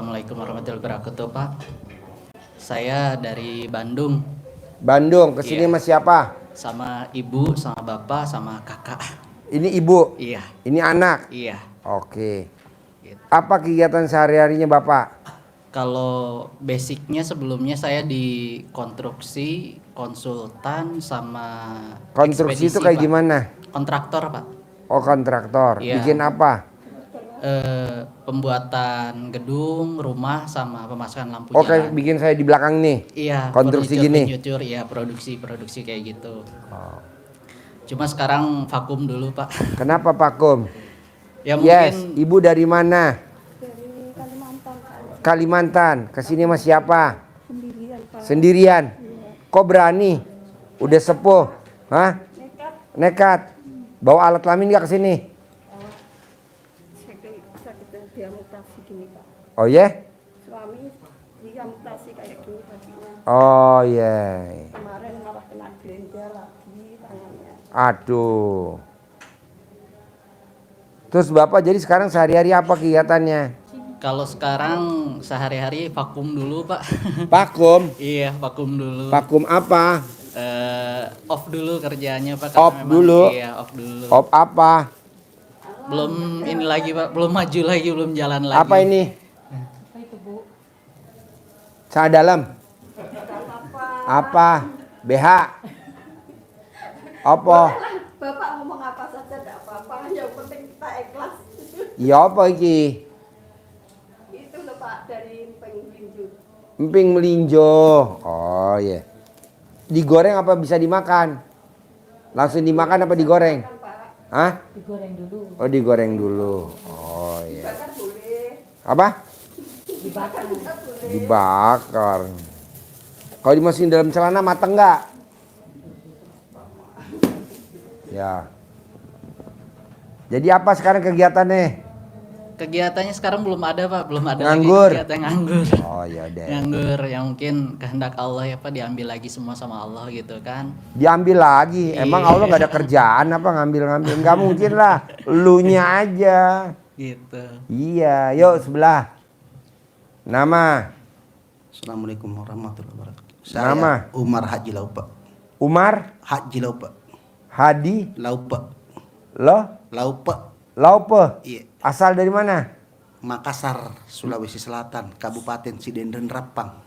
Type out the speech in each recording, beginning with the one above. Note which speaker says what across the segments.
Speaker 1: Assalamualaikum warahmatullahi wabarakatuh, Pak. Saya dari Bandung.
Speaker 2: Bandung, kesini
Speaker 1: Iya.
Speaker 2: sama siapa?
Speaker 1: Sama ibu, sama bapak, sama kakak.
Speaker 2: Ini ibu?
Speaker 1: Iya.
Speaker 2: Ini anak?
Speaker 1: Iya.
Speaker 2: Oke.
Speaker 1: Gitu.
Speaker 2: Apa kegiatan sehari-harinya Bapak?
Speaker 1: Kalau basicnya sebelumnya saya di konstruksi, konsultan, sama
Speaker 2: Konstruksi
Speaker 1: ekspedisi,
Speaker 2: itu kayak
Speaker 1: Pak.
Speaker 2: gimana?
Speaker 1: Kontraktor, Pak.
Speaker 2: Oh, kontraktor.
Speaker 1: Iya.
Speaker 2: Bikin apa?
Speaker 1: Pembuatan gedung, rumah, sama pemasangan lampu
Speaker 2: Oh, kayak
Speaker 1: jalan.
Speaker 2: bikin saya di belakang nih.
Speaker 1: Iya,
Speaker 2: Konstruksi gini.
Speaker 1: furniture, iya, produksi kayak gitu. Cuma sekarang vakum dulu, Pak.
Speaker 2: Kenapa Pakum?
Speaker 1: Ya
Speaker 2: Yes,
Speaker 1: mungkin
Speaker 2: ibu dari mana?
Speaker 3: Dari Kalimantan, Pak.
Speaker 2: Kalimantan. Kesini sama siapa?
Speaker 3: Sendirian, Pak.
Speaker 2: Sendirian. Kok berani? Udah sepuh. Hah?
Speaker 3: Nekat.
Speaker 2: Nekat. Bawa alat kelamin gak kesini?
Speaker 3: Sakit diamputasi gini, Pak.
Speaker 2: Oh ya?
Speaker 3: Suami diamputasi kayak gini kakinya.
Speaker 2: Oh ya.
Speaker 3: Kemarin malah kena glenja lagi tangannya.
Speaker 2: Aduh. Terus Bapak jadi sekarang sehari-hari apa kegiatannya?
Speaker 1: kalau sekarang sehari-hari vakum dulu, Pak.
Speaker 2: Vakum.
Speaker 1: Iya, vakum dulu.
Speaker 2: Vakum apa?
Speaker 1: Off dulu kerjanya, Pak. karena
Speaker 2: Off
Speaker 1: memang-
Speaker 2: dulu?
Speaker 1: Iya, off dulu.
Speaker 2: Op apa?
Speaker 1: Belum ini lagi, Pak. Belum maju lagi, belum jalan lagi.
Speaker 2: Apa ini?
Speaker 3: Apa itu, Bu?
Speaker 2: Celana dalam? Apa? BH? Apa?
Speaker 3: Bapak ngomong apa saja tidak apa-apa, yang penting kita ikhlas.
Speaker 2: Ya apa iki?
Speaker 3: Itu loh, Pak, dari Penglinju.
Speaker 2: Emping melinjo. Oh iya. Digoreng apa bisa dimakan? Langsung dimakan apa digoreng?
Speaker 3: Kan, Pak,
Speaker 2: Hah?
Speaker 3: digoreng dulu.
Speaker 2: Oh digoreng dulu. Oh iya.
Speaker 3: Dibakar boleh.
Speaker 2: Apa?
Speaker 3: Dibakar juga boleh.
Speaker 2: Dibakar. Kalau dimasukin dalam celana mateng nggak? Ya. Jadi apa sekarang kegiatannya?
Speaker 1: Kegiatannya sekarang belum ada, Pak. Belum ada
Speaker 2: Nganggur?
Speaker 1: lagi kegiatan nganggur.
Speaker 2: Oh ya deh.
Speaker 1: Nganggur, yang mungkin kehendak Allah ya, Pak, diambil lagi semua sama Allah gitu kan.
Speaker 2: Diambil lagi. Emang
Speaker 1: Iya.
Speaker 2: Allah nggak ada kerjaan apa ngambil-ngambil? Nggak mungkin lah. Elunya aja.
Speaker 1: Gitu.
Speaker 2: Iya. Yuk sebelah. Nama?
Speaker 4: Assalamualaikum warahmatullahi wabarakatuh.
Speaker 2: Nama?
Speaker 4: Saya Umar Haji Laupa.
Speaker 2: Umar?
Speaker 4: Haji Laupa.
Speaker 2: Hadi?
Speaker 4: Laupa.
Speaker 2: Laupe?
Speaker 4: Iya.
Speaker 2: Asal dari mana?
Speaker 4: Makassar, Sulawesi Selatan, Kabupaten Sidendren Rappang.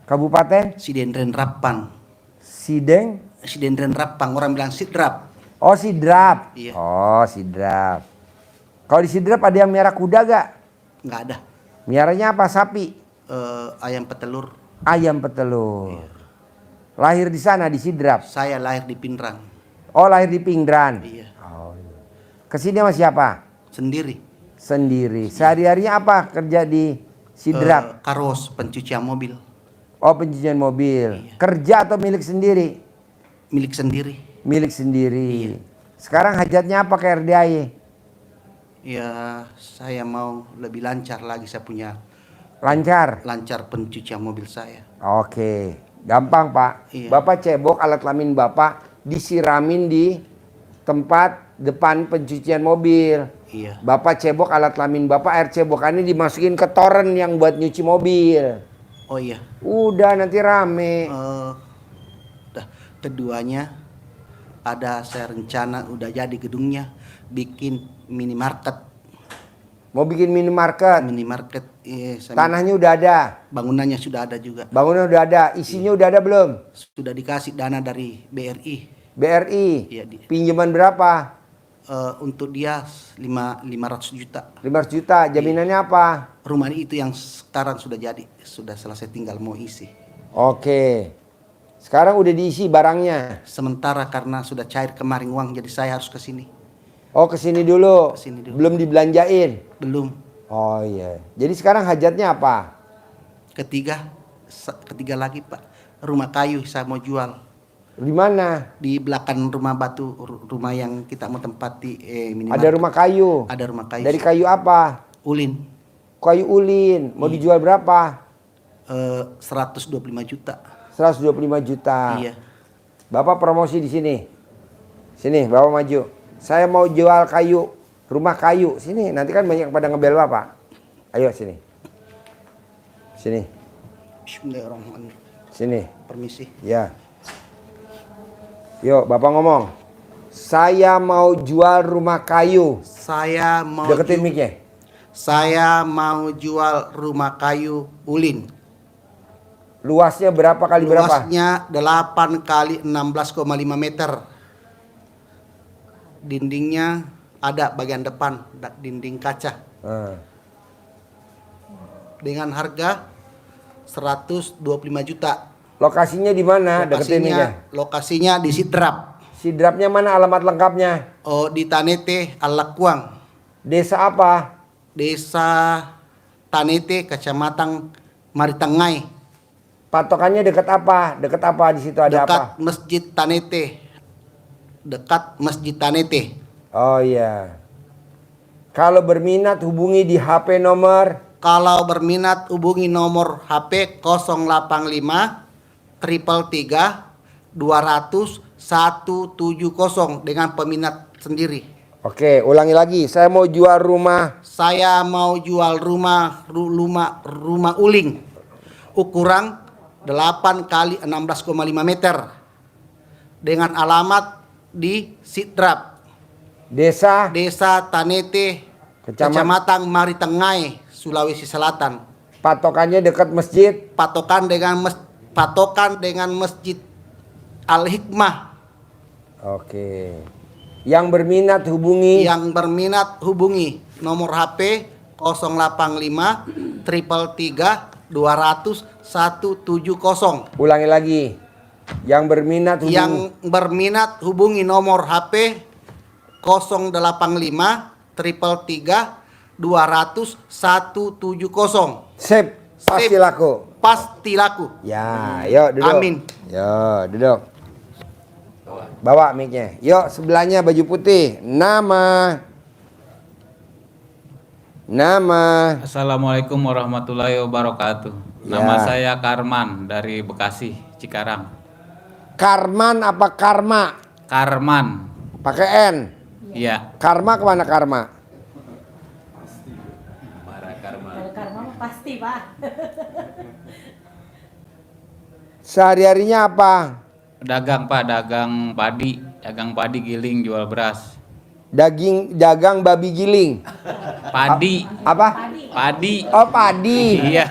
Speaker 2: Kabupaten?
Speaker 4: Sidendren Rappang.
Speaker 2: Sideng?
Speaker 4: Sidendren Rappang, orang bilang Sidrap.
Speaker 2: Oh Sidrap.
Speaker 4: Iya.
Speaker 2: Oh Sidrap. Kalau di Sidrap ada yang merah kuda gak?
Speaker 4: Nggak ada.
Speaker 2: Miaranya apa? Sapi?
Speaker 4: Ayam petelur.
Speaker 2: Ayam petelur. Lahir di sana di Sidrap.
Speaker 4: Saya lahir di Pinrang.
Speaker 2: Oh lahir di Pinggran.
Speaker 4: Iya.
Speaker 2: Oh, iya. Kesini sama siapa?
Speaker 4: Sendiri.
Speaker 2: Sendiri. Sehari-harinya apa kerja di Sidrap?
Speaker 4: Karos, pencucian mobil.
Speaker 2: Oh pencucian mobil. Kerja atau milik sendiri?
Speaker 4: Milik sendiri.
Speaker 2: Milik sendiri. Sekarang hajatnya apa ke RDAI?
Speaker 4: Ya, saya mau lebih lancar lagi, saya punya
Speaker 2: Lancar?
Speaker 4: lancar pencucian mobil saya.
Speaker 2: Oke. Gampang Pak.
Speaker 4: Iya.
Speaker 2: Bapak cebok alat kelamin Bapak disiramin di tempat depan pencucian mobil.
Speaker 4: Iya.
Speaker 2: Bapak cebok alat kelamin Bapak, air cebokannya dimasukin ke toren yang buat nyuci mobil.
Speaker 4: Oh iya.
Speaker 2: Udah nanti rame.
Speaker 4: Keduanya ada saya rencana udah jadi gedungnya bikin minimarket.
Speaker 2: Mau bikin minimarket.
Speaker 4: Minimarket
Speaker 2: Tanahnya udah ada.
Speaker 4: bangunannya sudah ada juga.
Speaker 2: Bangunan udah ada. Isinya udah ada belum?
Speaker 4: Sudah dikasih dana dari BRI.
Speaker 2: BRI.
Speaker 4: Iya,
Speaker 2: Pinjaman berapa?
Speaker 4: Untuk dia 500 juta.
Speaker 2: 500 juta. Jaminannya apa?
Speaker 4: Rumah itu yang sekarang sudah jadi, sudah selesai tinggal mau isi.
Speaker 2: Oke. Sekarang udah diisi barangnya.
Speaker 4: Sementara karena sudah cair kemarin uang, jadi saya harus ke sini.
Speaker 2: Oh kesini dulu.
Speaker 4: Kesini dulu.
Speaker 2: Belum dibelanjain.
Speaker 4: Belum.
Speaker 2: Oh iya. Jadi sekarang hajatnya apa?
Speaker 4: Ketiga lagi Pak, rumah kayu saya mau jual.
Speaker 2: Di mana?
Speaker 4: Di belakang rumah batu, rumah yang kita mau tempati minimarket.
Speaker 2: Ada rumah kayu.
Speaker 4: Ada rumah kayu.
Speaker 2: Dari kayu apa?
Speaker 4: Ulin.
Speaker 2: Kayu ulin. Mau dijual berapa?
Speaker 4: 125 juta.
Speaker 2: 125 juta.
Speaker 4: Iya.
Speaker 2: Bapak promosi di sini. Sini, Bapak maju. Saya mau jual kayu, rumah kayu. Sini, nanti kan banyak pada ngebel Bapak. Ayo sini. Sini.
Speaker 4: Bismillahirrahmanirrahim.
Speaker 2: Sini.
Speaker 4: Permisi.
Speaker 2: Ya. Yuk, Bapak ngomong. Saya mau jual rumah kayu.
Speaker 4: Saya mau
Speaker 2: Deketin mic-nya.
Speaker 4: Saya mau jual rumah kayu ulin.
Speaker 2: Luasnya berapa kali berapa?
Speaker 4: Luasnya 8 kali 16,5 meter. Dindingnya ada bagian depan, dinding kaca. Dengan harga 125 juta.
Speaker 2: Lokasinya di mana? Deketin mic-nya.
Speaker 4: Lokasinya di Sidrap.
Speaker 2: Sidrapnya mana alamat lengkapnya?
Speaker 4: Oh, di Tanete, Alakuang.
Speaker 2: Desa apa?
Speaker 4: Desa Tanete, Kecamatan Maritengai.
Speaker 2: Patokannya dekat apa? Dekat apa di situ ada
Speaker 4: Dekat
Speaker 2: apa?
Speaker 4: Masjid Tanete. Dekat Masjid Tanete.
Speaker 2: Oh iya. Kalau berminat hubungi di HP nomor.
Speaker 4: Kalau berminat hubungi nomor HP 085 333 200 170 dengan peminat sendiri.
Speaker 2: Oke, ulangi lagi. Saya mau jual rumah.
Speaker 4: Saya mau jual rumah uling ukuran 8 kali 16,5 meter dengan alamat di Sidrap,
Speaker 2: Desa.
Speaker 4: Desa Tanete, Kecamatan Maritengai, Sulawesi Selatan.
Speaker 2: Patokannya dekat masjid.
Speaker 4: Patokan dengan Masjid Al-Hikmah.
Speaker 2: Oke. Yang berminat hubungi.
Speaker 4: Yang berminat hubungi nomor HP 085 333 200 170.
Speaker 2: Ulangi lagi. Yang berminat hubungi.
Speaker 4: Yang berminat hubungi nomor HP 085 333 200 170.
Speaker 2: Sip. Pasti
Speaker 4: Sip.
Speaker 2: laku.
Speaker 4: Pasti laku.
Speaker 2: Ya, yuk duduk.
Speaker 4: Amin.
Speaker 2: Yuk duduk. Bawa mic-nya. Yuk sebelahnya baju putih. Nama.
Speaker 5: Assalamualaikum warahmatullahi wabarakatuh.
Speaker 2: Ya.
Speaker 5: Nama saya Karman dari Bekasi, Cikarang.
Speaker 2: Karman apa Karma?
Speaker 5: Karman.
Speaker 2: Pakai N.
Speaker 5: Iya.
Speaker 2: Karma kemana Karma?
Speaker 6: Kalau karma mah pasti, Pak.
Speaker 2: Sehari-harinya apa?
Speaker 5: Dagang, Pak, dagang padi giling, jual beras.
Speaker 2: Dagang babi giling.
Speaker 5: Padi.
Speaker 2: Apa?
Speaker 5: Padi.
Speaker 2: Oh padi.
Speaker 5: Iya.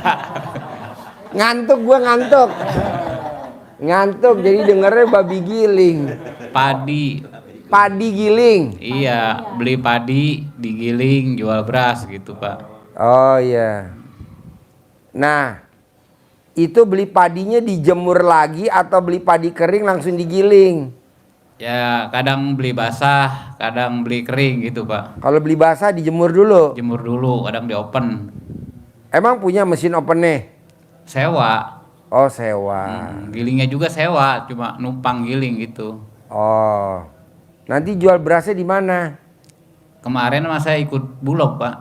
Speaker 2: Ngantuk gue ngantuk. Ngantuk jadi dengernya babi giling. Padi giling.
Speaker 5: Iya, beli padi, digiling, jual beras gitu, Pak.
Speaker 2: Oh iya. Nah, itu beli padinya dijemur lagi atau beli padi kering langsung digiling?
Speaker 5: Ya, kadang beli basah, kadang beli kering gitu, Pak.
Speaker 2: Kalau beli basah dijemur dulu.
Speaker 5: Jemur dulu, kadang di open.
Speaker 2: Emang punya mesin opennya?
Speaker 5: Sewa.
Speaker 2: Oh sewa.
Speaker 5: Gilingnya juga sewa, cuma numpang giling gitu.
Speaker 2: Oh. Nanti jual berasnya di mana?
Speaker 5: Kemarin mas saya ikut Bulog, Pak.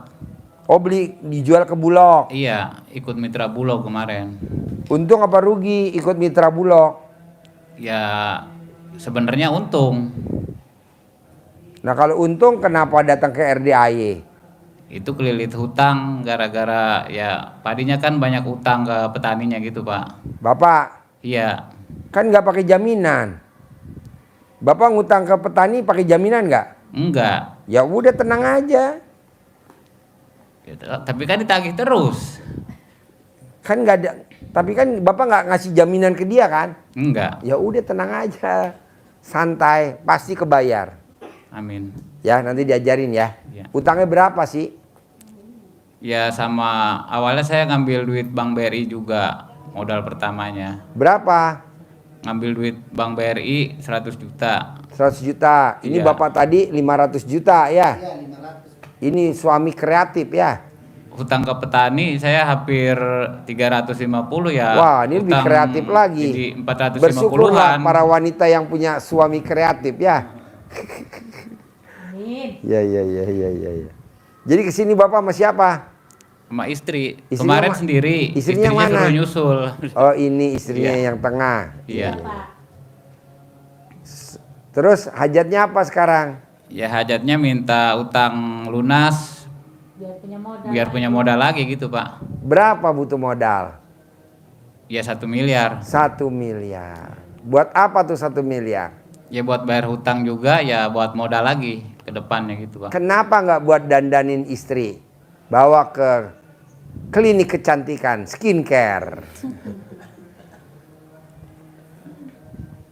Speaker 2: Oh beli dijual ke Bulog.
Speaker 5: Iya, ikut mitra Bulog kemarin.
Speaker 2: Untung apa rugi ikut mitra Bulog?
Speaker 5: Ya sebenarnya untung.
Speaker 2: Nah kalau untung kenapa datang ke RDAY?
Speaker 5: Itu kelilit hutang gara-gara ya padinya kan banyak utang ke petaninya gitu, Pak.
Speaker 2: Bapak
Speaker 5: Iya.
Speaker 2: kan nggak pakai jaminan. Bapak ngutang ke petani pakai jaminan nggak?
Speaker 5: Enggak.
Speaker 2: Ya udah tenang aja.
Speaker 5: Gitu. Tapi kan ditagih terus.
Speaker 2: Kan nggak ada. Tapi kan bapak nggak ngasih jaminan ke dia kan?
Speaker 5: Enggak.
Speaker 2: Ya udah tenang aja. Santai, pasti kebayar.
Speaker 5: Amin.
Speaker 2: Ya nanti diajarin ya.
Speaker 5: Ya.
Speaker 2: Utangnya berapa sih?
Speaker 5: Ya sama awalnya saya ngambil duit Bank BRI juga modal pertamanya.
Speaker 2: Berapa?
Speaker 5: Ngambil duit Bank BRI 100 juta.
Speaker 2: 100 juta. Ini
Speaker 5: Iya.
Speaker 2: bapak tadi 500 juta ya. Ini suami kreatif ya.
Speaker 5: Hutang ke petani saya hampir 350 ya.
Speaker 2: Wah ini lebih
Speaker 5: Hutang
Speaker 2: kreatif lagi.
Speaker 5: Jadi 450-an.
Speaker 2: Bersyukurlah para wanita yang punya suami kreatif ya.
Speaker 6: Amin.
Speaker 2: Ya. Jadi kesini bapak sama siapa?
Speaker 5: Sama istri.
Speaker 2: Istrinya
Speaker 5: Kemarin
Speaker 2: ma-
Speaker 5: sendiri.
Speaker 2: istrinya
Speaker 5: Istrinya
Speaker 2: mana?
Speaker 5: suruh nyusul.
Speaker 2: Oh ini istrinya
Speaker 5: Iya.
Speaker 2: yang tengah.
Speaker 5: Iya.
Speaker 6: Pak.
Speaker 2: Terus hajatnya apa sekarang?
Speaker 5: Ya hajatnya minta utang lunas
Speaker 6: Biar punya modal.
Speaker 5: biar punya modal lagi gitu, Pak.
Speaker 2: Berapa butuh modal?
Speaker 5: Ya 1 miliar.
Speaker 2: 1 miliar. Buat apa tuh 1 miliar?
Speaker 5: Ya buat bayar hutang juga, ya buat modal lagi ke depannya gitu Bang.
Speaker 2: Kenapa nggak buat dandanin istri? Bawa ke klinik kecantikan, skincare.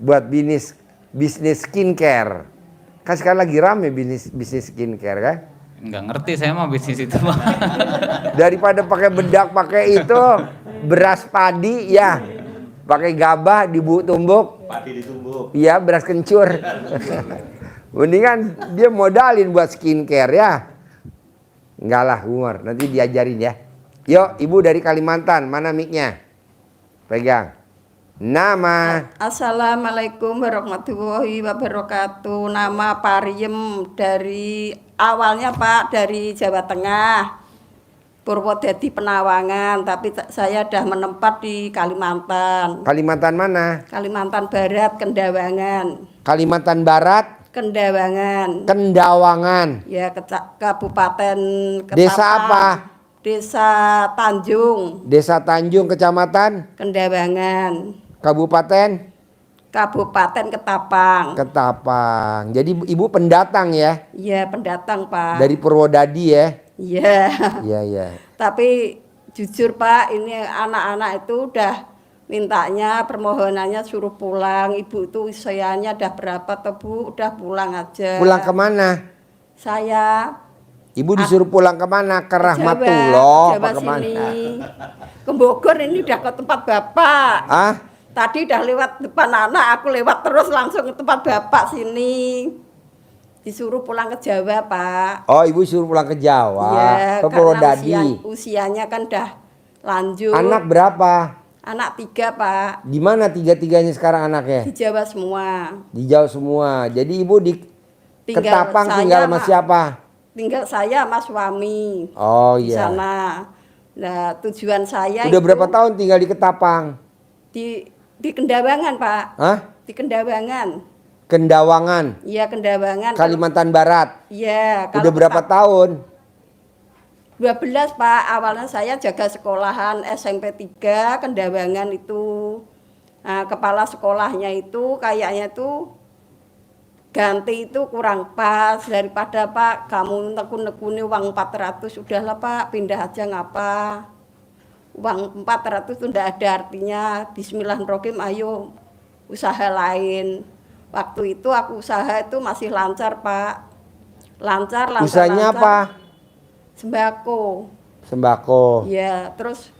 Speaker 2: Buat bisnis skincare. Kan sekarang lagi rame bisnis skincare kan?
Speaker 5: Nggak ngerti saya mau bisnis itu Bang.
Speaker 2: Daripada pakai bedak, pakai itu beras padi ya, pakai gabah ditumbuk. Padi ditumbuk. Iya, beras kencur. Mendingan dia modalin buat skincare ya. Enggak lah, humor. Nanti diajarin ya. Yuk, ibu dari Kalimantan, mana mic-nya? Pegang. Nama.
Speaker 3: Assalamualaikum warahmatullahi wabarakatuh. Nama Pariem, dari awalnya Pak dari Jawa Tengah, Purwodadi Penawangan, tapi saya dah menempat di Kalimantan.
Speaker 2: Kalimantan mana?
Speaker 3: Kalimantan Barat, Kendawangan.
Speaker 2: Kalimantan Barat,
Speaker 3: Kendawangan.
Speaker 2: Kendawangan.
Speaker 3: Ya, Kabupaten Ketapang.
Speaker 2: Desa apa?
Speaker 3: Desa Tanjung,
Speaker 2: Desa Tanjung, Kecamatan,
Speaker 3: Kendawangan.
Speaker 2: Kabupaten
Speaker 3: Kabupaten Ketapang.
Speaker 2: Ketapang. Jadi ibu pendatang ya?
Speaker 3: Iya, pendatang Pak.
Speaker 2: Dari Purwodadi ya?
Speaker 3: Iya.
Speaker 2: Iya, iya.
Speaker 3: Tapi jujur Pak, ini anak-anak itu udah mintanya, permohonannya suruh pulang. Ibu itu usianya udah berapa tuh Bu? Udah pulang aja.
Speaker 2: Pulang kemana?
Speaker 3: Saya
Speaker 2: Ibu disuruh pulang kemana? Ke
Speaker 3: Jawa,
Speaker 2: Rahmatullah
Speaker 3: Jawa
Speaker 2: apa kemana?
Speaker 3: sini. Ke Bogor, ini udah ke tempat Bapak.
Speaker 2: Ah?
Speaker 3: Tadi udah lewat depan anak, aku lewat terus langsung ke tempat Bapak sini. Disuruh pulang ke Jawa Pak.
Speaker 2: Oh, ibu suruh pulang ke Jawa,
Speaker 3: Iya,
Speaker 2: ke Purwodadi.
Speaker 3: usianya kan udah lanjut.
Speaker 2: Anak berapa?
Speaker 3: Anak 3 Pak.
Speaker 2: Di mana tiga-tiganya sekarang anaknya?
Speaker 3: Di Jawa semua.
Speaker 2: Di Jawa semua. Jadi ibu di
Speaker 3: Tinggal
Speaker 2: Ketapang
Speaker 3: saya
Speaker 2: tinggal sama siapa?
Speaker 3: Tinggal saya sama suami
Speaker 2: Oh
Speaker 3: di
Speaker 2: iya.
Speaker 3: sana. Nah, tujuan saya
Speaker 2: Udah
Speaker 3: itu
Speaker 2: berapa tahun tinggal di Ketapang?
Speaker 3: di Kendawangan Pak.
Speaker 2: Hah?
Speaker 3: Di Kendawangan.
Speaker 2: Kendawangan,
Speaker 3: Iya, Kendawangan.
Speaker 2: Kalimantan Barat.
Speaker 3: Iya.
Speaker 2: Udah berapa tahun?
Speaker 3: 12 Pak. Awalnya saya jaga sekolahan SMP 3 Kendawangan itu. Nah, kepala sekolahnya itu kayaknya tuh ganti itu kurang pas, daripada Pak kamu nekun-nekuni uang 400, udahlah Pak pindah aja ngapa. Uang 400 itu ndak ada artinya. Bismillahirrahmanirrahim, ayo usaha lain. Waktu itu aku usaha itu masih lancar Pak. Lancar.
Speaker 2: Usahanya
Speaker 3: lancar.
Speaker 2: apa?
Speaker 3: Sembako.
Speaker 2: Sembako.
Speaker 3: Ya, terus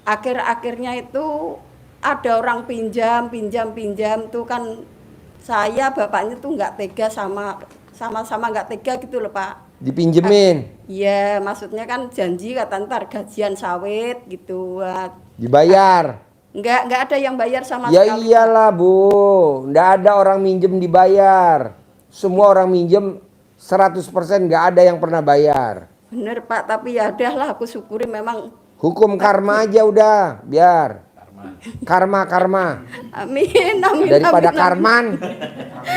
Speaker 3: akhir-akhirnya itu ada orang pinjam tuh kan, saya bapaknya tuh nggak tega, sama-sama nggak tega gitu loh Pak.
Speaker 2: Dipinjemin.
Speaker 3: Iya, maksudnya kan janji kata ntar gajian sawit gitu.
Speaker 2: Dibayar.
Speaker 3: Nggak ada yang bayar sama
Speaker 2: Ya
Speaker 3: sekali.
Speaker 2: iyalah Bu, nggak ada orang minjem dibayar. Semua orang minjem 100% nggak ada yang pernah bayar.
Speaker 3: Bener Pak, tapi ya udahlah aku syukuri memang.
Speaker 2: Hukum karma aja udah, biar. Karma.
Speaker 3: Amin.
Speaker 2: Daripada
Speaker 3: amin.
Speaker 2: karman.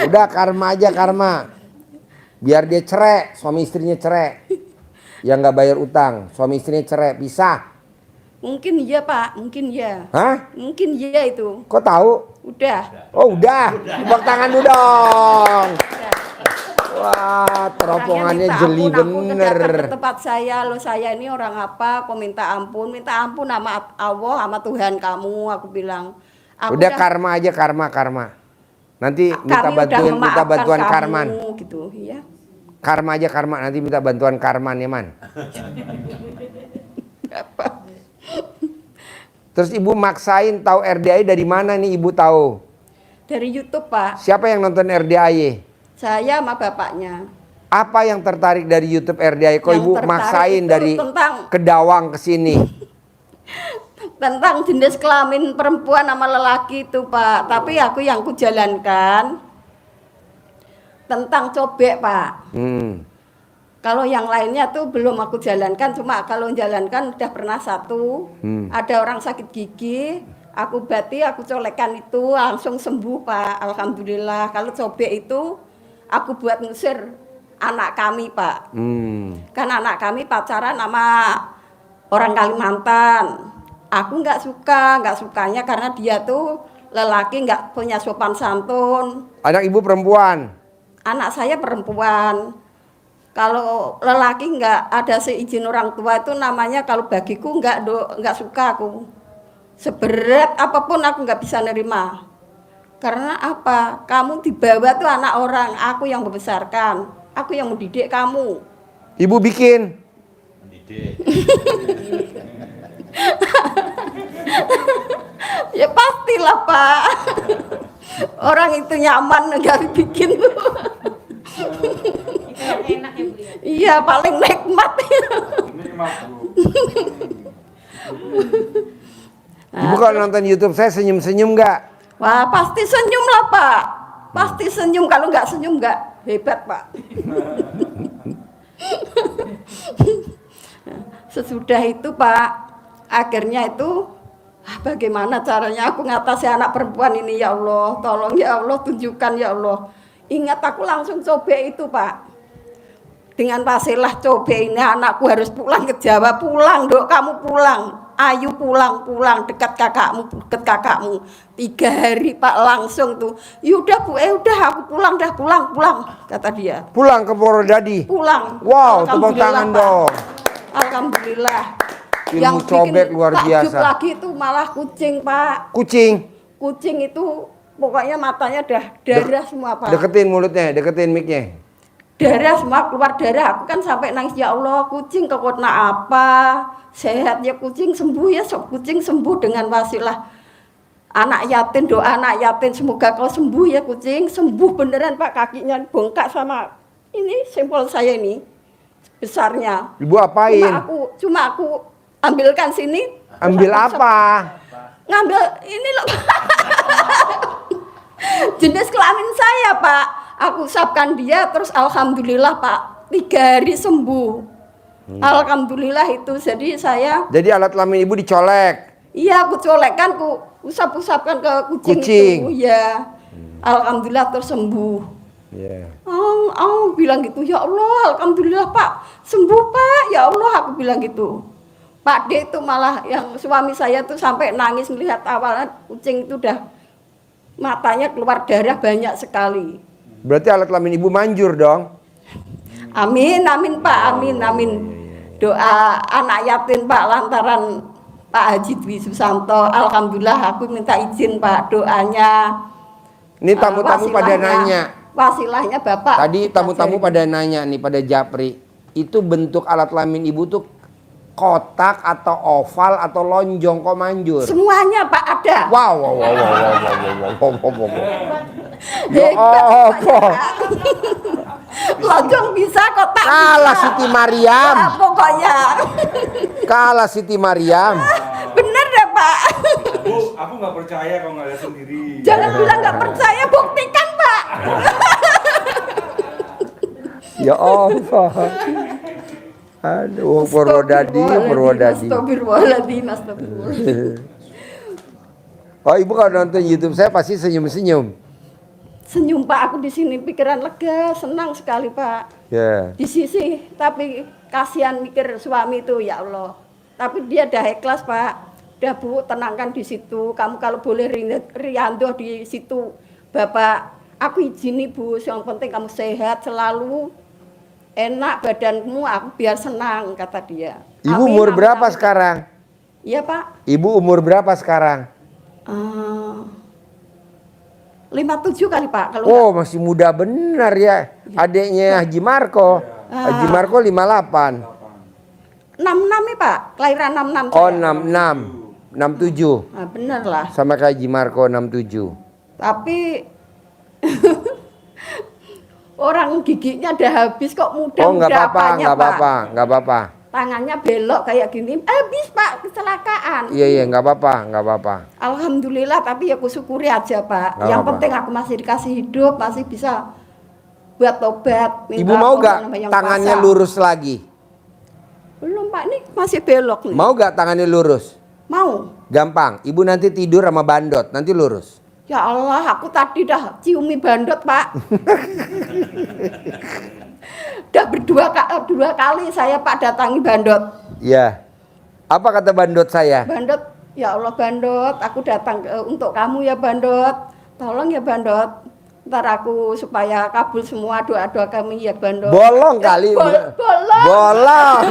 Speaker 2: Udah karma aja karma. Biar dia cerai, suami istrinya cerai. Yang nggak bayar utang, suami istrinya cerai, pisah.
Speaker 3: Mungkin iya Pak, mungkin iya.
Speaker 2: Hah?
Speaker 3: Mungkin iya itu.
Speaker 2: Kok tahu?
Speaker 3: Udah.
Speaker 2: Oh udah, tepuk tangan dulu dong. Wah, teropongannya
Speaker 3: Makanya
Speaker 2: jeli
Speaker 3: minta ampun, aku
Speaker 2: bener.
Speaker 3: datang ke tempat saya, lo saya ini orang apa, kok minta ampun sama Allah, sama Tuhan kamu, aku bilang. Aku
Speaker 2: Udah karma aja, karma. Nanti minta
Speaker 3: kami udah
Speaker 2: bantuan, minta
Speaker 3: memaafkan
Speaker 2: bantuan
Speaker 3: kamu,
Speaker 2: Karman.
Speaker 3: gitu, ya.
Speaker 2: Karma aja karma, nanti minta bantuan Karman ya Man. Terus ibu maksain tahu RDAI dari mana nih ibu tahu?
Speaker 3: Dari YouTube Pak,
Speaker 2: Siapa yang nonton RDAI?
Speaker 3: saya sama bapaknya.
Speaker 2: Apa yang tertarik dari YouTube RDAI? Kok
Speaker 3: Yang
Speaker 2: ibu
Speaker 3: tertarik
Speaker 2: maksain
Speaker 3: itu
Speaker 2: dari
Speaker 3: tentang-
Speaker 2: Kedawang ke sini?
Speaker 3: Tentang jenis kelamin perempuan sama lelaki itu Pak, tapi aku yang kujalankan tentang cobek Pak. Kalau yang lainnya tuh belum aku jalankan, cuma kalau jalankan udah pernah satu. Ada orang sakit gigi, aku obati, aku colekan itu langsung sembuh Pak. Alhamdulillah. Kalau cobek itu aku buat ngusir anak kami Pak. Kan anak kami pacaran sama orang Kalimantan. Aku nggak suka, nggak sukanya karena dia tuh lelaki nggak punya sopan santun.
Speaker 2: Anak ibu perempuan.
Speaker 3: Anak saya perempuan. Kalau lelaki nggak ada seizin orang tua itu namanya kalau bagiku nggak suka aku. Seberat apapun aku nggak bisa nerima. Karena apa? Kamu dibawa tuh anak orang, aku yang membesarkan, aku yang mendidik kamu.
Speaker 2: Ibu bikin.
Speaker 3: Ya pastilah Pak. Orang itu nyaman nggak bikin tuh.
Speaker 6: Itu yang enak ya Bu ya.
Speaker 3: Iya paling nikmat.
Speaker 2: Ibu kalau nonton YouTube saya senyum-senyum nggak?
Speaker 3: Wah pasti senyum lah Pak. Pasti senyum, kalau nggak senyum nggak hebat Pak. Sesudah itu Pak, akhirnya itu bagaimana caranya aku ngatasi anak perempuan ini ya Allah. Tolong ya Allah, tunjukkan ya Allah. Ingat aku langsung coba itu Pak. Dengan pasilah coba ini anakku harus pulang ke Jawa. Pulang dok, kamu pulang. Ayu pulang dekat kakakmu. 3 hari Pak langsung tuh. Yaudah Bu, udah aku pulang kata dia.
Speaker 2: Pulang ke Purwodadi.
Speaker 3: Pulang.
Speaker 2: Wow, tepuk tangan
Speaker 3: Pak.
Speaker 2: dong.
Speaker 3: Alhamdulillah.
Speaker 2: Ilmu cobek luar
Speaker 3: takjub
Speaker 2: biasa.
Speaker 3: lagi itu malah kucing Pak. Kucing itu pokoknya matanya darah semua Pak.
Speaker 2: Deketin mulutnya, deketin mic-nya.
Speaker 3: Darah semua keluar darah. Aku kan sampai nangis, ya Allah kucing kena apa? Sehat ya kucing, sembuh ya kucing sembuh dengan wasilah anak yatim, doa anak yatim semoga kau sembuh ya kucing. Sembuh beneran Pak, kakinya bengkak sama ini simpul saya ini besarnya.
Speaker 2: Ibu apain?
Speaker 3: Cuma aku ambilkan sini.
Speaker 2: Ambil apa?
Speaker 3: Ngambil ini loh. Jenis kelamin saya Pak. Aku usapkan dia terus alhamdulillah Pak 3 hari sembuh. Alhamdulillah itu. Jadi
Speaker 2: alat kelamin ibu dicolek.
Speaker 3: Iya aku colekkan, aku usap-usapkan ke kucing. Itu. Ya. Alhamdulillah terus sembuh.
Speaker 2: Yeah.
Speaker 3: Bilang gitu, ya Allah alhamdulillah Pak sembuh Pak, ya Allah aku bilang gitu. Pak D itu malah yang suami saya tuh sampai nangis melihat awalnya kucing itu udah matanya keluar darah banyak sekali.
Speaker 2: Berarti alat kelamin ibu manjur dong.
Speaker 3: Amin Pak, amin. Doa anak yatim Pak lantaran Pak Haji Dwi Susanto. Alhamdulillah aku minta izin Pak doanya.
Speaker 2: Ini tamu-tamu pada nanya.
Speaker 3: Wasilahnya Bapak.
Speaker 2: Tadi tamu-tamu pada nanya nih pada Japri. Itu bentuk alat kelamin ibu tuh kotak atau oval atau lonjong, kok manjur?
Speaker 3: Semuanya Pak ada.
Speaker 2: Wow.
Speaker 3: Lonjong bisa, kotak
Speaker 2: Kalah
Speaker 3: bisa.
Speaker 2: Siti Mariam.
Speaker 3: Pokoknya.
Speaker 2: Kalah Siti Mariam.
Speaker 3: Bener deh Pak.
Speaker 7: Bu, aku nggak percaya kalau nggak lihat sendiri.
Speaker 3: Jangan bilang nggak percaya, buktikan Pak.
Speaker 2: Ya Allah. Aduh, Purwodadi.
Speaker 3: Astagfirullahaladzim.
Speaker 2: Oh, ibu kalau nonton YouTube saya pasti senyum-senyum.
Speaker 3: Senyum Pak, aku di sini pikiran lega, senang sekali Pak.
Speaker 2: Ya.
Speaker 3: Di sisi, tapi kasihan mikir suami itu ya Allah. Tapi dia dah ikhlas Pak. Udah Bu, tenangkan di situ. Kamu kalau boleh riandoh di situ, Bapak. Aku izini Bu, yang penting kamu sehat selalu. Enak badanmu, aku biar senang, kata dia.
Speaker 2: Ibu
Speaker 3: Amin,
Speaker 2: umur
Speaker 3: amin,
Speaker 2: berapa
Speaker 3: amin.
Speaker 2: sekarang?
Speaker 3: Iya Pak.
Speaker 2: Ibu umur berapa sekarang?
Speaker 3: 57 kali Pak. Kalau
Speaker 2: Oh, masih muda benar ya. Adiknya Haji Marco. Haji Marco 58.
Speaker 3: 66 nih Pak, kelahiran 66
Speaker 2: Oh,
Speaker 3: saya.
Speaker 2: 66. 67.
Speaker 3: Nah, bener lah.
Speaker 2: Sama kayak Haji Marco 67.
Speaker 3: Tapi orang giginya udah habis kok, muda
Speaker 2: Oh, nggak apa-apa,
Speaker 3: apanya,
Speaker 2: nggak
Speaker 3: Pak.
Speaker 2: apa-apa, nggak apa-apa.
Speaker 3: Tangannya belok kayak gini, habis Pak, kecelakaan.
Speaker 2: Iya, nggak apa-apa, nggak apa-apa.
Speaker 3: Alhamdulillah, tapi ya aku syukuri aja Pak.
Speaker 2: Nggak
Speaker 3: Yang
Speaker 2: apa-apa.
Speaker 3: penting aku masih dikasih hidup, masih bisa buat tobat.
Speaker 2: Ibu mau
Speaker 3: apa
Speaker 2: gak
Speaker 3: namanya, yang
Speaker 2: tangannya
Speaker 3: puasa.
Speaker 2: lurus lagi?
Speaker 3: Belum Pak, ini masih belok nih.
Speaker 2: Mau gak tangannya lurus?
Speaker 3: Mau.
Speaker 2: Gampang, ibu nanti tidur sama bandot, nanti lurus.
Speaker 3: Ya Allah, aku tadi dah ciumi bandot Pak. Udah dua kali saya Pak datangi bandot.
Speaker 2: Iya. Apa kata bandot saya?
Speaker 3: Bandot Ya Allah Bandot, aku datang untuk kamu ya Bandot. Tolong ya Bandot. Ntar aku supaya kabul semua doa-doa kami ya Bandot.
Speaker 2: Bolong kali.
Speaker 3: Bolong.
Speaker 2: Bolong.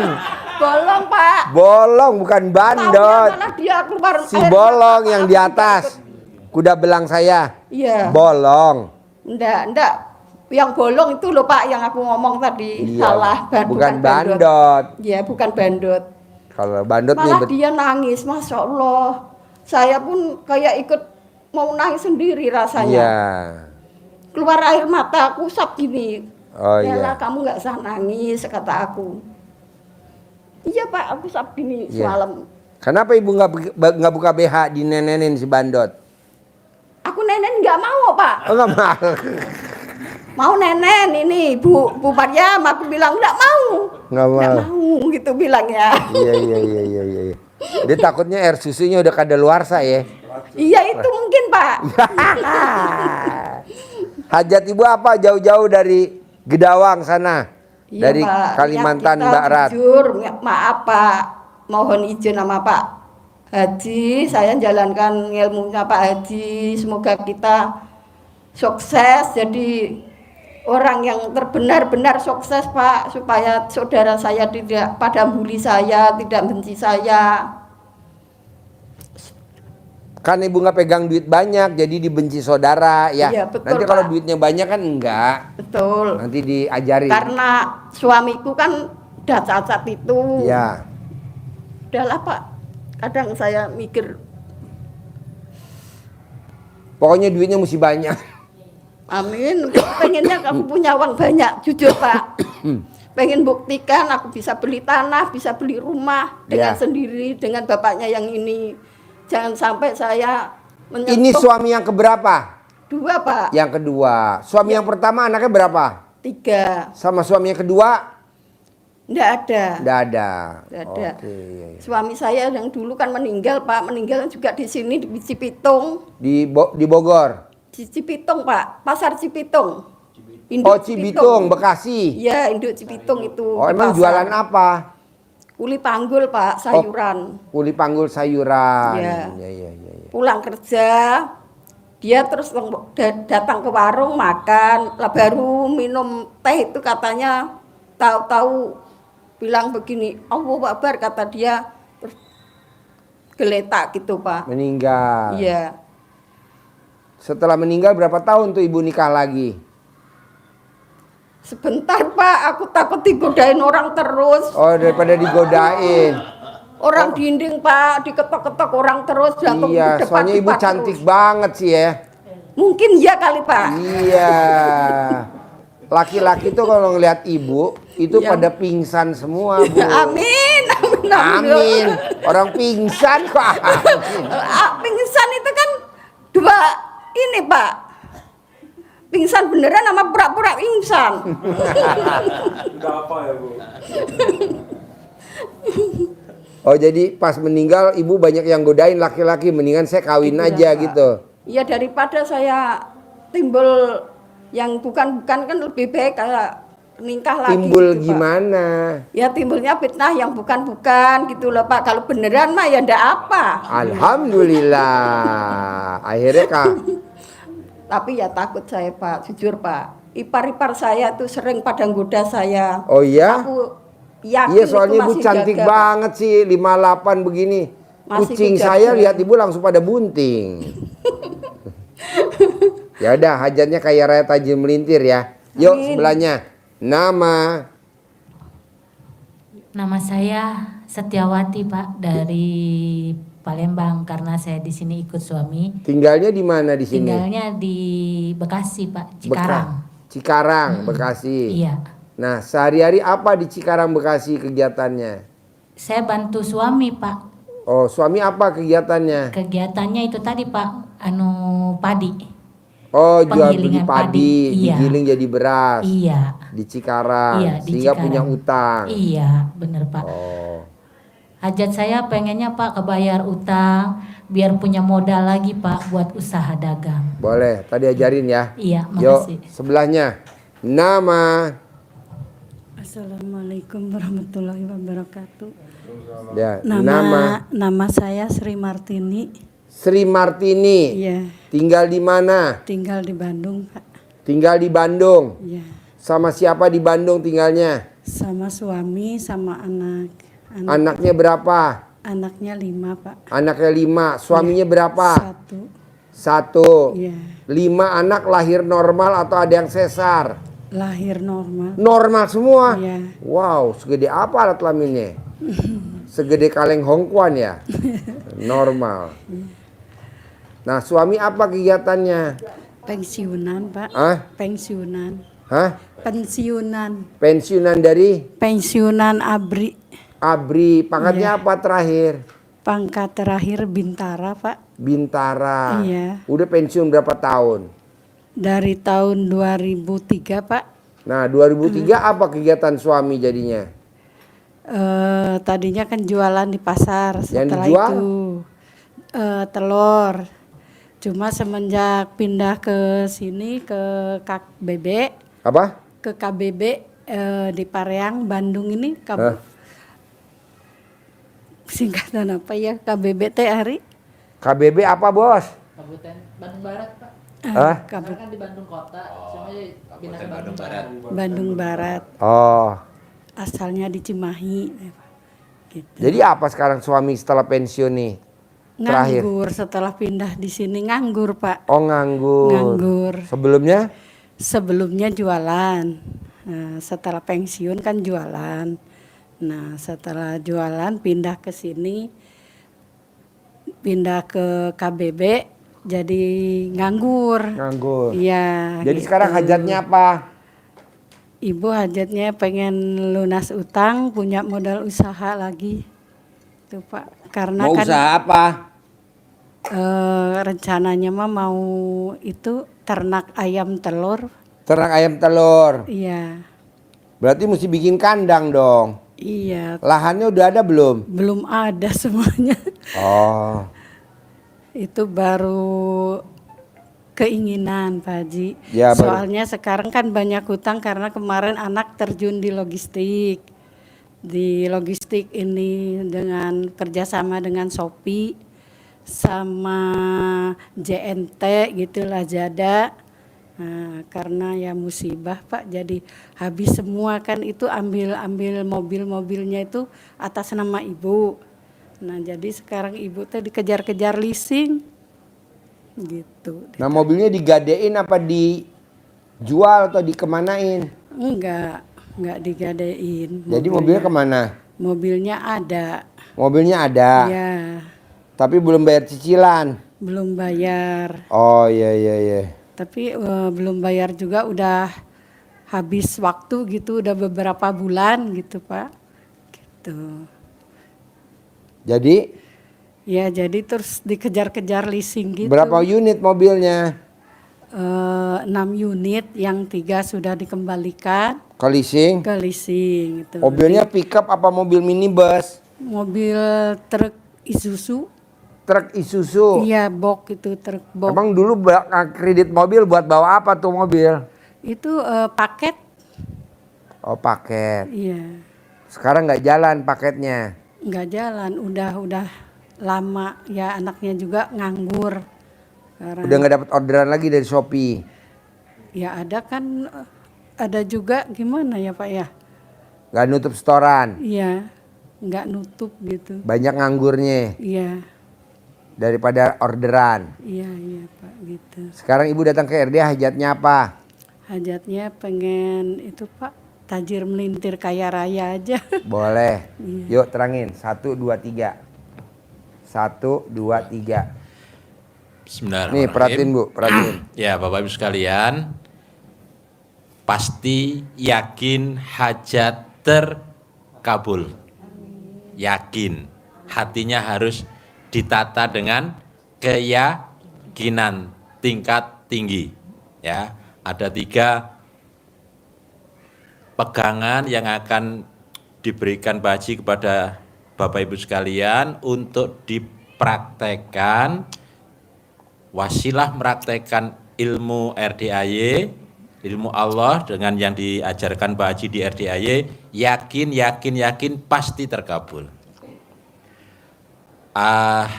Speaker 3: Bolong Pak.
Speaker 2: Bolong bukan bandot.
Speaker 3: Taunya malah dia keluar
Speaker 2: Si
Speaker 3: air
Speaker 2: bolong
Speaker 3: mata,
Speaker 2: yang
Speaker 3: aku
Speaker 2: di
Speaker 3: juga
Speaker 2: atas.
Speaker 3: ikut.
Speaker 2: Kuda belang saya.
Speaker 3: Iya.
Speaker 2: Bolong.
Speaker 3: Enggak. Yang bolong itu loh Pak yang aku ngomong tadi.
Speaker 2: Iya,
Speaker 3: Salah.
Speaker 2: bukan bandot.
Speaker 3: Iya, bukan bandot.
Speaker 2: Kalau bandot nih
Speaker 3: Malah dia nangis, Masya Allah. Saya pun kayak ikut mau nangis sendiri rasanya.
Speaker 2: Iya.
Speaker 3: Keluar air mata, aku usap gini.
Speaker 2: Oh
Speaker 3: Yalah,
Speaker 2: iya.
Speaker 3: kamu nggak usah nangis, kata aku. Iya Pak, aku usap gini
Speaker 2: Iya.
Speaker 3: semalam.
Speaker 2: Kenapa ibu nggak buka BH dinenenin si bandot?
Speaker 3: Aku nenen nggak mau Pak.
Speaker 2: Oh nggak mau.
Speaker 3: Mau nenen ini, Bu Maryam, aku bilang nggak mau.
Speaker 2: Nggak
Speaker 3: Nggak
Speaker 2: mau.
Speaker 3: mau gitu bilangnya.
Speaker 2: Iya. Dia takutnya air susunya udah kadaluarsa ya.
Speaker 3: Iya itu mungkin Pak.
Speaker 2: Hajat ibu apa jauh-jauh dari Gedawang sana?
Speaker 3: Iya,
Speaker 2: Dari
Speaker 3: Pak.
Speaker 2: Kalimantan
Speaker 3: Niat kita
Speaker 2: Barat.
Speaker 3: Jujur, maaf Pak. Mohon izin sama Pak Haji, saya jalankan ilmunya Pak Haji. Semoga kita sukses jadi orang yang terbenar-benar sukses Pak, supaya saudara saya tidak pada bully saya, tidak benci saya.
Speaker 2: Kan ibu nggak pegang duit banyak, jadi dibenci saudara ya.
Speaker 3: Iya, betul,
Speaker 2: Nanti kalau
Speaker 3: Pak.
Speaker 2: duitnya banyak kan enggak.
Speaker 3: Betul.
Speaker 2: Nanti diajari.
Speaker 3: Karena suamiku kan udah cacat itu.
Speaker 2: Iya.
Speaker 3: Udahlah Pak. Kadang saya mikir,
Speaker 2: Pokoknya duitnya mesti banyak.
Speaker 3: amin. Pengennya kamu punya uang banyak, jujur Pak. Pengen buktikan aku bisa beli tanah, bisa beli rumah dengan
Speaker 2: Ya.
Speaker 3: sendiri, dengan bapaknya yang ini. Jangan sampai saya menyentuh.
Speaker 2: Ini suami yang keberapa?
Speaker 3: 2 Pak.
Speaker 2: Yang kedua. Suami yang pertama anaknya berapa?
Speaker 3: 3.
Speaker 2: Sama suami yang kedua?
Speaker 3: Nggak ada.
Speaker 2: Nggak ada.
Speaker 3: Nggak ada.
Speaker 2: Oke, iya.
Speaker 3: Suami saya yang dulu kan meninggal Pak, meninggal juga di sini di Cipitung.
Speaker 2: Di Bogor.
Speaker 3: Di Cipitung Pak, Pasar Cipitung.
Speaker 2: Oh Cibitung, Bekasi.
Speaker 3: Iya, Induk Cipitung itu.
Speaker 2: Oh
Speaker 3: di
Speaker 2: emang
Speaker 3: pasar.
Speaker 2: jualan apa?
Speaker 3: Kuli panggul Pak, sayuran.
Speaker 2: Kuli panggul sayuran.
Speaker 3: Iya.
Speaker 2: Iya.
Speaker 3: Pulang kerja, dia terus datang ke warung makan, lah baru minum teh itu katanya tahu-tahu bilang begini, Allahu Akbar kata dia, terus geletak gitu Pak.
Speaker 2: Meninggal.
Speaker 3: Iya.
Speaker 2: Setelah meninggal berapa tahun tuh ibu nikah lagi?
Speaker 3: Sebentar Pak, aku takut digodain orang terus.
Speaker 2: Oh daripada digodain.
Speaker 3: Orang dinding Pak, diketok-ketok orang terus jatuh
Speaker 2: Iya,
Speaker 3: ke depan
Speaker 2: soalnya ibu
Speaker 3: Pak,
Speaker 2: cantik
Speaker 3: terus.
Speaker 2: banget sih ya.
Speaker 3: Mungkin iya kali Pak.
Speaker 2: Iya. Laki-laki tuh kalau ngelihat ibu itu
Speaker 3: Iya.
Speaker 2: pada pingsan semua, Bu.
Speaker 3: Amin.
Speaker 2: Amin. Orang pingsan kok. Amin.
Speaker 3: Pingsan itu kan 2 ini Pak. Pingsan beneran sama pura-pura pingsan.
Speaker 7: Udah apa ya Bu?
Speaker 2: Oh jadi pas meninggal ibu banyak yang godain laki-laki, mendingan saya kawin
Speaker 3: Iya,
Speaker 2: aja
Speaker 3: Pak.
Speaker 2: gitu.
Speaker 3: Ya daripada saya timbul yang bukan-bukan kan lebih baik kayak nikah lagi.
Speaker 2: Timbul
Speaker 3: gitu, Pak.
Speaker 2: gimana?
Speaker 3: Ya timbulnya fitnah yang bukan-bukan gitu loh Pak. Kalau beneran mah ya ndak apa.
Speaker 2: Alhamdulillah. Akhirnya Kak.
Speaker 3: Tapi ya takut saya Pak, jujur Pak. Ipar-ipar saya tuh sering pada goda saya.
Speaker 2: Oh iya?
Speaker 3: Aku yakin
Speaker 2: Iya soalnya
Speaker 3: itu
Speaker 2: ibu
Speaker 3: masih
Speaker 2: cantik
Speaker 3: jaga, Pak.
Speaker 2: banget sih 58 begini.
Speaker 3: Masih
Speaker 2: Kucing
Speaker 3: kujaga.
Speaker 2: saya lihat ibu langsung pada bunting. Ya udah hajatnya kayak Raya Tajil Melintir ya. Yuk
Speaker 3: Amin.
Speaker 2: sebelahnya. Nama.
Speaker 6: Nama saya Setiawati Pak dari Palembang karena saya di sini ikut suami.
Speaker 2: Tinggalnya di mana di sini?
Speaker 6: Tinggalnya di Bekasi Pak, Cikarang.
Speaker 2: Cikarang, Bekasi.
Speaker 6: Iya.
Speaker 2: Nah sehari-hari apa di Cikarang Bekasi kegiatannya?
Speaker 6: Saya bantu suami Pak.
Speaker 2: Oh suami apa kegiatannya?
Speaker 6: Kegiatannya itu tadi Pak, padi.
Speaker 2: Oh jual beli
Speaker 6: Penggilingan
Speaker 2: padi,
Speaker 6: padi, iya.
Speaker 2: digiling jadi beras.
Speaker 6: Iya.
Speaker 2: Di Cikarang,
Speaker 6: Iya, di
Speaker 2: sehingga
Speaker 6: Cikarang.
Speaker 2: punya utang.
Speaker 6: Iya, bener Pak.
Speaker 2: Oh.
Speaker 6: Hajat saya pengennya Pak kebayar utang biar punya modal lagi Pak buat usaha dagang.
Speaker 2: Boleh, tadi ajarin ya.
Speaker 6: Iya,
Speaker 2: Yuk,
Speaker 6: makasih.
Speaker 2: sebelahnya. Nama.
Speaker 8: Assalamualaikum warahmatullahi wabarakatuh.
Speaker 2: Ya,
Speaker 8: Nama saya Sri Martini.
Speaker 2: Sri Martini.
Speaker 8: Iya,
Speaker 2: Tinggal di mana?
Speaker 8: tinggal di Bandung, Pak.
Speaker 2: Tinggal di Bandung.
Speaker 8: Iya,
Speaker 2: Sama siapa di Bandung tinggalnya?
Speaker 8: sama suami sama anak.
Speaker 2: Anaknya berapa?
Speaker 8: Anaknya 5, Pak.
Speaker 2: Anaknya 5. Suaminya berapa? 1.
Speaker 8: 1. Iya,
Speaker 2: 5 anak lahir normal atau ada yang sesar?
Speaker 8: lahir normal.
Speaker 2: Normal semua?
Speaker 8: Iya.
Speaker 2: Wow, segede apa alat kelaminnya? Segede kaleng Hongkuan ya? Normal. Nah, suami apa kegiatannya?
Speaker 8: Pensiunan, Pak.
Speaker 2: Hah?
Speaker 8: Pensiunan.
Speaker 2: Hah?
Speaker 8: Pensiunan.
Speaker 2: Pensiunan dari
Speaker 8: Pensiunan ABRI.
Speaker 2: ABRI. Pangkatnya apa terakhir?
Speaker 8: Pangkat terakhir Bintara, Pak.
Speaker 2: Bintara.
Speaker 8: Iya.
Speaker 2: Udah pensiun berapa tahun?
Speaker 8: Dari tahun 2003, Pak.
Speaker 2: Nah, 2003 apa kegiatan suami jadinya?
Speaker 8: Tadinya kan jualan di pasar.
Speaker 2: Yang
Speaker 8: Setelah
Speaker 2: dijual?
Speaker 8: itu telur. Cuma semenjak pindah ke sini ke KBB,
Speaker 2: Apa?
Speaker 8: ke KBB di Pareang, Bandung ini.
Speaker 2: Hah?
Speaker 8: Singkatan apa ya? KBB teh Ari?
Speaker 2: KBB apa, Bos?
Speaker 1: Kabupaten Bandung Barat, Pak.
Speaker 2: Hah?
Speaker 1: Karena kan di Bandung kota, cuma pindah ke Bandung Barat.
Speaker 8: Bandung Barat.
Speaker 2: Oh.
Speaker 8: Asalnya di Cimahi. Gitu.
Speaker 2: Jadi apa sekarang suami setelah pensiun nih? Terakhir.
Speaker 8: Nganggur setelah pindah di sini, nganggur, Pak.
Speaker 2: Oh, nganggur.
Speaker 8: Nganggur.
Speaker 2: Sebelumnya?
Speaker 8: Sebelumnya jualan. Nah, setelah pensiun kan jualan. Nah, setelah jualan pindah ke sini, pindah ke KBB, jadi nganggur.
Speaker 2: Nganggur.
Speaker 8: Iya.
Speaker 2: Jadi
Speaker 8: gitu.
Speaker 2: sekarang hajatnya apa?
Speaker 8: Ibu hajatnya pengen lunas utang, punya modal usaha lagi. Tuh, Pak. Karena
Speaker 2: Mau
Speaker 8: kan
Speaker 2: usaha apa?
Speaker 8: rencananya mah mau itu ternak ayam telur.
Speaker 2: Ternak ayam telur.
Speaker 8: Iya.
Speaker 2: Berarti mesti bikin kandang dong.
Speaker 8: Iya.
Speaker 2: Lahannya udah ada belum?
Speaker 8: Belum ada semuanya.
Speaker 2: Oh.
Speaker 8: Itu baru keinginan, Pak Haji.
Speaker 2: Ya, baru.
Speaker 8: Soalnya sekarang kan banyak hutang karena kemarin anak terjun di logistik. Di logistik ini dengan kerjasama dengan Shopee sama JNT gitulah Lazada. Nah, karena ya musibah, Pak, jadi habis semua kan itu ambil mobil-mobilnya itu atas nama ibu. Nah, jadi sekarang ibu tuh dikejar-kejar leasing gitu.
Speaker 2: Nah, mobilnya digadein apa dijual atau dikemanain?
Speaker 8: Enggak digadein.
Speaker 2: Jadi mobilnya kemana?
Speaker 8: Mobilnya ada.
Speaker 2: Mobilnya ada.
Speaker 8: Ya,
Speaker 2: Tapi belum bayar cicilan.
Speaker 8: belum bayar.
Speaker 2: Oh, iya.
Speaker 8: Tapi belum bayar juga udah habis waktu gitu, udah beberapa bulan gitu, Pak. Gitu.
Speaker 2: Jadi
Speaker 8: Ya, jadi terus dikejar-kejar leasing gitu.
Speaker 2: berapa unit mobilnya?
Speaker 8: 6 unit, yang 3 sudah dikembalikan
Speaker 2: Ke leasing?
Speaker 8: ke leasing gitu.
Speaker 2: Mobilnya pickup apa mobil minibus?
Speaker 8: Mobil truk Isuzu.
Speaker 2: Truk Isuzu.
Speaker 8: Iya, box itu truk box.
Speaker 2: Emang dulu kredit mobil buat bawa apa tuh mobil?
Speaker 8: Itu paket.
Speaker 2: Oh, paket.
Speaker 8: Iya.
Speaker 2: Sekarang nggak jalan paketnya.
Speaker 8: Nggak jalan, udah lama ya, anaknya juga nganggur. Sekarang.
Speaker 2: Udah nggak dapat orderan lagi dari Shopee.
Speaker 8: Ya ada kan, ada juga gimana ya, Pak ya?
Speaker 2: Nggak nutup setoran.
Speaker 8: Iya, nggak nutup gitu.
Speaker 2: Banyak nganggurnya
Speaker 8: Iya,
Speaker 2: daripada orderan.
Speaker 8: iya Pak gitu.
Speaker 2: Sekarang ibu datang ke RD hajatnya apa?
Speaker 8: Hajatnya pengen itu, Pak, tajir melintir kaya raya aja.
Speaker 2: Boleh.
Speaker 8: Iya.
Speaker 2: Yuk terangin. 1, 2, 3. 1, 2, 3.
Speaker 9: Bismillahirrahmanirrahim.
Speaker 2: Nih perhatiin Bu, perhatiin.
Speaker 9: Ya Bapak Ibu sekalian, pasti yakin hajat terkabul. Yakin, hatinya harus ditata dengan keyakinan tingkat tinggi. Ya, ada 3 pegangan yang akan diberikan Pak Haji kepada Bapak Ibu sekalian untuk dipraktekkan, wasilah meraktekkan ilmu RDAY ilmu Allah dengan yang diajarkan Pak Haji di RDAY, yakin pasti terkabul.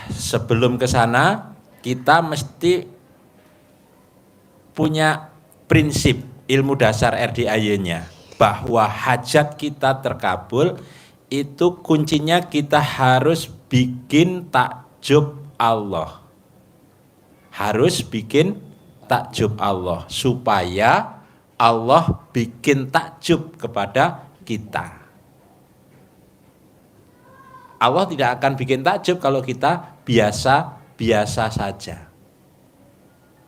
Speaker 9: Sebelum ke sana kita mesti punya prinsip ilmu dasar RDAY-nya bahwa hajat kita terkabul itu kuncinya kita harus bikin takjub Allah. Harus bikin takjub Allah supaya Allah bikin takjub kepada kita. Allah tidak akan bikin takjub kalau kita biasa-biasa saja.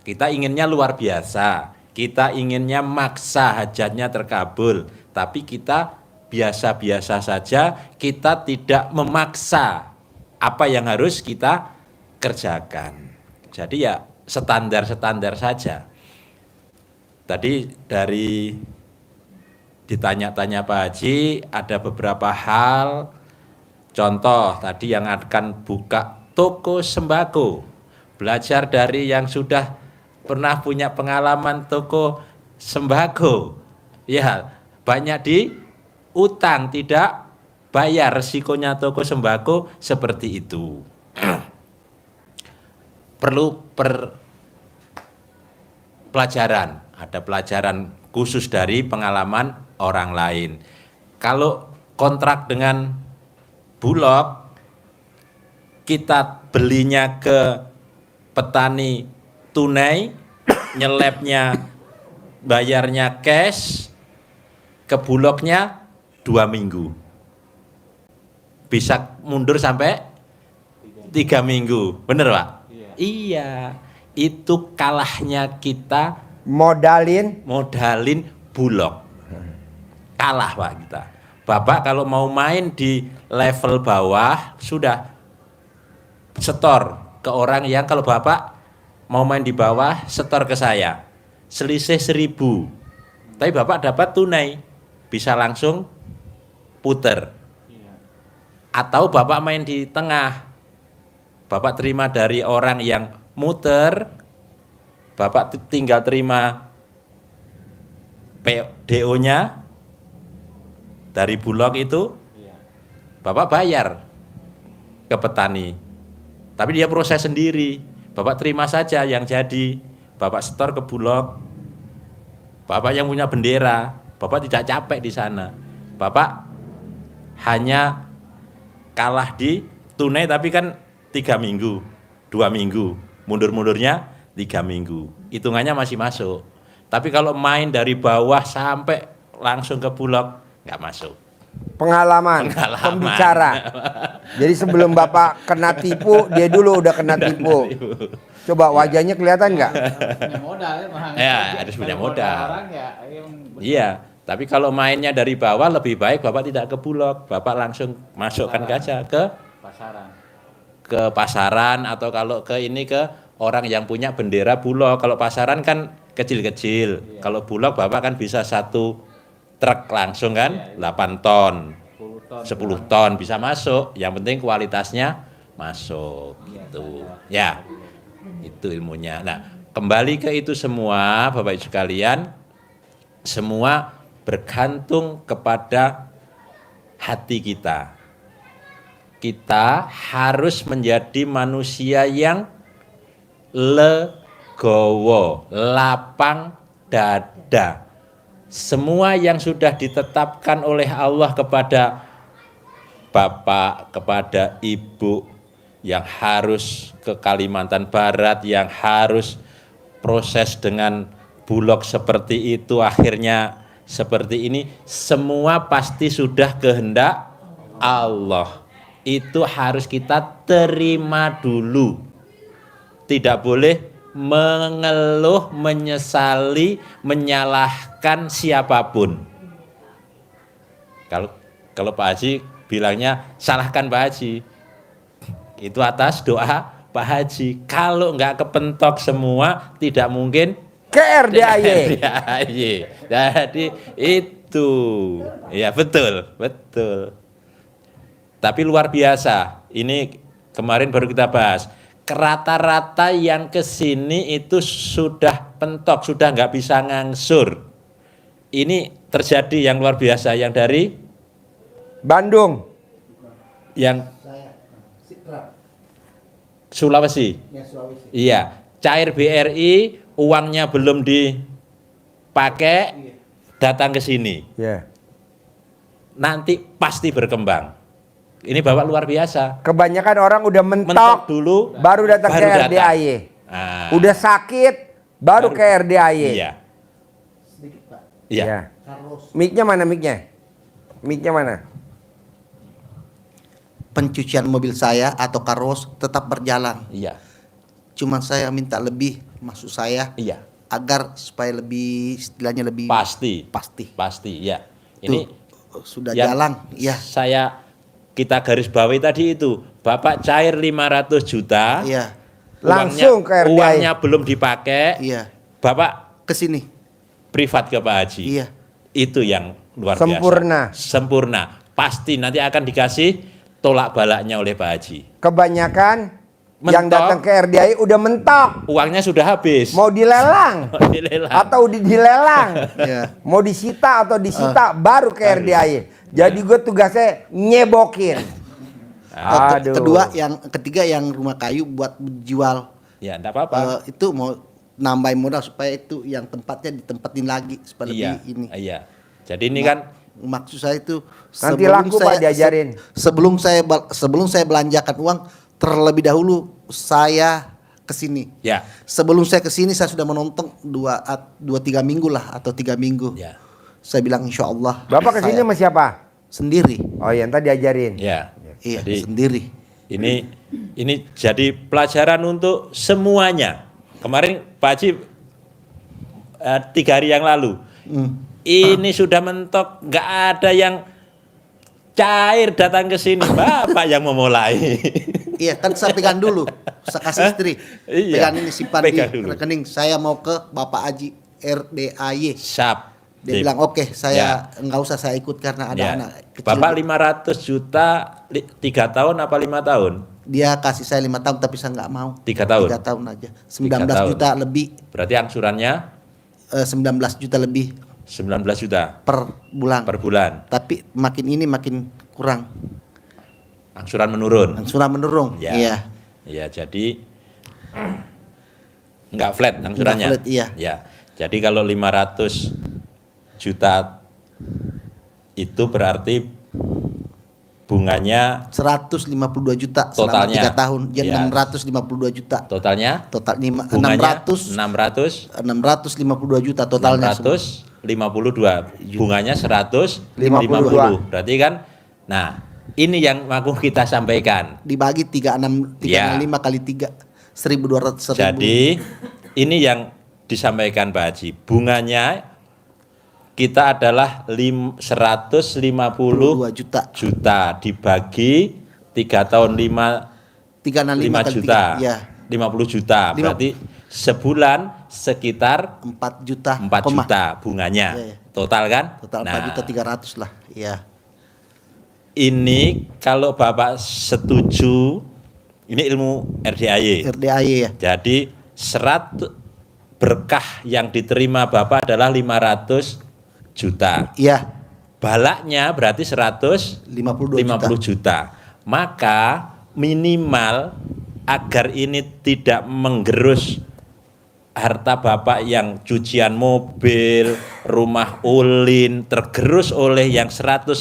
Speaker 9: Kita inginnya luar biasa, kita inginnya maksa hajatnya terkabul, tapi kita biasa-biasa saja, kita tidak memaksa apa yang harus kita kerjakan. Jadi ya standar-standar saja. Tadi dari ditanya-tanya Pak Haji ada beberapa hal. Contoh tadi yang akan buka toko sembako. Belajar dari yang sudah pernah punya pengalaman toko sembako. Ya, banyak di utang tidak bayar, resikonya toko sembako seperti itu. Perlu pelajaran, ada pelajaran khusus dari pengalaman orang lain. Kalau kontrak dengan Bulog, kita belinya ke petani tunai, nyelepnya, bayarnya cash, ke Bulognya 2 minggu. Bisa mundur sampai 3 minggu, bener Pak? Iya, itu kalahnya kita modalin Bulog. Kalah Pak kita. Bapak kalau mau main di level bawah sudah setor ke orang yang, kalau Bapak mau main di bawah setor ke saya. Selisih 1.000. Tapi Bapak dapat tunai, bisa langsung puter. Atau Bapak main di tengah, Bapak terima dari orang yang muter, Bapak tinggal terima DO-nya dari Bulog itu, Bapak bayar ke petani. Tapi dia proses sendiri, Bapak terima saja yang jadi, Bapak setor ke Bulog. Bapak yang punya bendera, Bapak tidak capek di sana. Bapak hanya kalah di tunai, tapi kan 3 minggu, 2 minggu, mundur-mundurnya 3 minggu, hitungannya masih masuk. Tapi kalau main dari bawah sampai langsung ke Bulog, nggak masuk.
Speaker 2: Pengalaman. Pembicara. Jadi sebelum Bapak kena tipu, dia dulu udah kena tipu. Coba wajahnya kelihatan nggak?
Speaker 1: Punya modal
Speaker 9: ya, harus punya modal. Iya, tapi kalau mainnya dari bawah lebih baik Bapak tidak ke Bulog, Bapak langsung masukkan kaca ke pasaran, atau kalau ke orang yang punya bendera Bulog. Kalau pasaran kan kecil-kecil. Kalau Bulog Bapak kan bisa 1 truk langsung kan, 8 ton, 10 ton bisa masuk. Yang penting kualitasnya masuk gitu. Ya, itu ilmunya. Nah, kembali ke itu semua Bapak Ibu sekalian, semua bergantung kepada hati kita. Kita harus menjadi manusia yang legowo, lapang dada. Semua yang sudah ditetapkan oleh Allah kepada Bapak, kepada Ibu, yang harus ke Kalimantan Barat, yang harus proses dengan Bulog seperti itu, akhirnya seperti ini, semua pasti sudah kehendak Allah. Itu harus kita terima dulu. Tidak boleh mengeluh, menyesali, menyalahkan siapapun. Kalau Pak Haji bilangnya salahkan Pak Haji, itu atas doa Pak Haji. Kalau nggak kepentok semua, tidak mungkin
Speaker 2: ke RDAY.
Speaker 9: Jadi itu, ya betul. Tapi luar biasa, ini kemarin baru kita bahas, rata-rata yang kesini itu sudah pentok, sudah nggak bisa ngangsur. ini terjadi yang luar biasa, yang dari
Speaker 2: Bandung.
Speaker 9: yang Sulawesi. Iya, cair BRI, uangnya belum dipakai, datang ke sini.
Speaker 2: Ya.
Speaker 9: Nanti pasti berkembang. Ini Bapak luar biasa.
Speaker 2: Kebanyakan orang udah mentok,
Speaker 9: Mentok dulu,
Speaker 2: baru datang ke
Speaker 9: datang.
Speaker 2: RDAY.
Speaker 9: Ah,
Speaker 2: Udah sakit, baru ke RDAY.
Speaker 9: Iya.
Speaker 2: Iya.
Speaker 9: Iya.
Speaker 2: Mic-nya mana mic-nya? Mic-nya mana?
Speaker 4: Pencucian mobil saya atau karwas tetap berjalan.
Speaker 9: Iya.
Speaker 4: Cuma saya minta lebih, maksud saya
Speaker 9: Iya.
Speaker 4: agar supaya lebih istilahnya lebih
Speaker 9: Pasti.
Speaker 4: pasti.
Speaker 9: Pasti, ya. Ini
Speaker 4: Tuh, sudah
Speaker 9: yang
Speaker 4: jalan, ya.
Speaker 9: Kita garis bawahi tadi itu, Bapak cair 500 juta.
Speaker 4: Iya,
Speaker 2: Langsung ke RDAY.
Speaker 9: Uangnya belum dipakai.
Speaker 4: iya.
Speaker 9: Bapak
Speaker 4: Ke sini.
Speaker 9: privat ke Pak Haji.
Speaker 4: Iya.
Speaker 9: Itu yang luar
Speaker 2: Sempurna.
Speaker 9: biasa. Sempurna. Pasti nanti akan dikasih tolak balaknya oleh Pak Haji.
Speaker 2: Kebanyakan yang
Speaker 9: Mentok.
Speaker 2: datang ke RDAY udah mentok.
Speaker 9: Uangnya sudah habis.
Speaker 2: Mau dilelang
Speaker 9: Dilelang.
Speaker 2: atau dilelang.
Speaker 4: Iya.
Speaker 2: Mau disita atau disita baru ke RDAY. Jadi gue tugasnya nyebokin. Aduh.
Speaker 4: Ketiga yang rumah kayu buat dijual.
Speaker 9: Ya, enggak apa-apa.
Speaker 4: Itu mau nambahin modal supaya itu yang tempatnya ditempatin lagi supaya
Speaker 9: Iya.
Speaker 4: lebih ini.
Speaker 9: Iya. Jadi ini kan
Speaker 4: Maksud saya itu
Speaker 2: Nanti laku, Pak, diajarin.
Speaker 4: sebelum saya belanjakan uang terlebih dahulu saya ke sini.
Speaker 9: ya,
Speaker 4: Sebelum saya ke sini saya sudah menonton 2-3 minggu lah atau 3 minggu.
Speaker 9: ya.
Speaker 4: Saya bilang insya Allah.
Speaker 2: Bapak kesini
Speaker 4: saya
Speaker 2: sama siapa?
Speaker 4: sendiri.
Speaker 2: Oh yang tadi diajarin.
Speaker 9: Ya.
Speaker 4: Iya,
Speaker 9: Jadi
Speaker 4: sendiri.
Speaker 9: ini jadi pelajaran untuk semuanya. Kemarin Pak Haji 3 hari yang lalu. Ini sudah mentok, nggak ada yang cair datang ke sini. Bapak yang memulai.
Speaker 4: Iya, kan saya pegang dulu. Saya kasih istri.
Speaker 9: Iya,
Speaker 4: Pegang ini simpan
Speaker 9: pegang
Speaker 4: di
Speaker 9: dulu.
Speaker 4: rekening. Saya mau ke Bapak Haji RDAY.
Speaker 9: Sap.
Speaker 4: Dia
Speaker 9: Sip.
Speaker 4: bilang oke, saya
Speaker 9: Ya.
Speaker 4: nggak usah saya ikut karena ada
Speaker 9: Ya.
Speaker 4: anak kecil.
Speaker 9: Bapak 500 juta 3 tahun apa 5 tahun?
Speaker 4: Dia kasih saya 5 tahun tapi saya nggak mau.
Speaker 9: 3 tahun.
Speaker 4: 3 tahun aja. 19
Speaker 9: tahun.
Speaker 4: juta lebih.
Speaker 9: Berarti angsurannya
Speaker 4: 19 juta lebih
Speaker 9: 19 juta
Speaker 4: per bulan.
Speaker 9: per bulan.
Speaker 4: Tapi makin ini makin kurang.
Speaker 9: Angsuran menurun.
Speaker 4: Angsuran menurun.
Speaker 9: Ya.
Speaker 4: Iya.
Speaker 9: Ya, jadi nggak flat angsurannya.
Speaker 4: Nggak flat, iya.
Speaker 9: Ya. Jadi kalau 500 juta itu berarti bunganya
Speaker 4: 152 juta
Speaker 9: Totalnya.
Speaker 4: selama 3 tahun. Jadi
Speaker 9: Iya.
Speaker 4: 652 juta.
Speaker 9: totalnya
Speaker 4: Total
Speaker 9: bunganya
Speaker 4: 652
Speaker 9: 600
Speaker 4: juta totalnya.
Speaker 9: 652. Bunganya 150.
Speaker 2: 52.
Speaker 9: Berarti kan, nah ini yang mau kita sampaikan.
Speaker 4: Dibagi 365
Speaker 9: Ya.
Speaker 4: kali 3 1.200.
Speaker 9: Jadi ini yang disampaikan Pak Haji. Bunganya kita adalah 152
Speaker 4: juta.
Speaker 9: juta dibagi 3 tahun 5
Speaker 4: 365 kali
Speaker 9: juta.
Speaker 4: 3. Ya.
Speaker 9: 50 juta. Berarti sebulan sekitar
Speaker 4: 4 juta.
Speaker 9: 4
Speaker 4: koma.
Speaker 9: juta bunganya.
Speaker 4: Iya, iya.
Speaker 9: Total kan?
Speaker 4: Total
Speaker 9: Nah,
Speaker 4: 4.300.000 lah. Iya.
Speaker 9: ini kalau Bapak setuju, ini ilmu RDAY.
Speaker 4: RDAY ya.
Speaker 9: Jadi berkah yang diterima Bapak adalah 500 juta.
Speaker 4: Iya.
Speaker 9: Balaknya berarti
Speaker 4: 52
Speaker 9: juta. Maka minimal agar ini tidak menggerus harta Bapak yang cucian mobil, rumah ulin tergerus oleh yang 150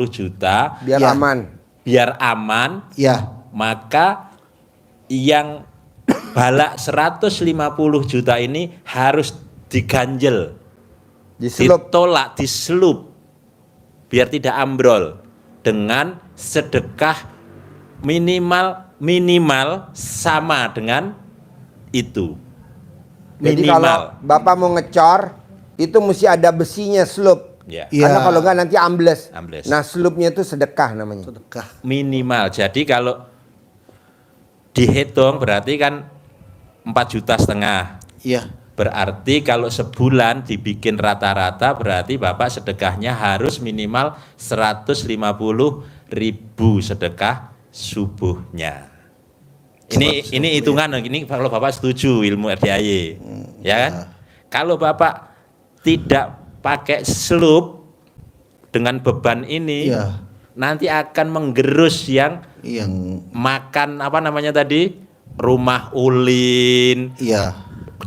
Speaker 9: juta,
Speaker 2: Biar
Speaker 4: Ya.
Speaker 2: aman.
Speaker 9: biar aman,
Speaker 4: Iya.
Speaker 9: maka yang balak 150 juta ini harus diganjel,
Speaker 2: Diselup.
Speaker 9: ditolak, diselup biar tidak ambrol dengan sedekah minimal sama dengan itu.
Speaker 2: Jadi kalau Bapak mau ngecor, itu mesti ada besinya slup.
Speaker 9: Ya,
Speaker 4: Iya.
Speaker 2: Karena kalau enggak nanti ambles.
Speaker 9: Ambles.
Speaker 2: Nah slupnya itu sedekah namanya.
Speaker 4: Sedekah.
Speaker 9: minimal. Jadi kalau dihitung berarti kan 4,5 juta.
Speaker 4: Iya.
Speaker 9: Berarti kalau sebulan dibikin rata-rata berarti Bapak sedekahnya harus minimal 150.000 sedekah subuhnya. Ini hitungan, ini kalau Bapak setuju ilmu RDAY, ya kan? Kalau Bapak tidak pakai slup dengan beban ini
Speaker 4: Iya.
Speaker 9: nanti akan menggerus yang makan apa namanya tadi, rumah ulin,
Speaker 4: Iya.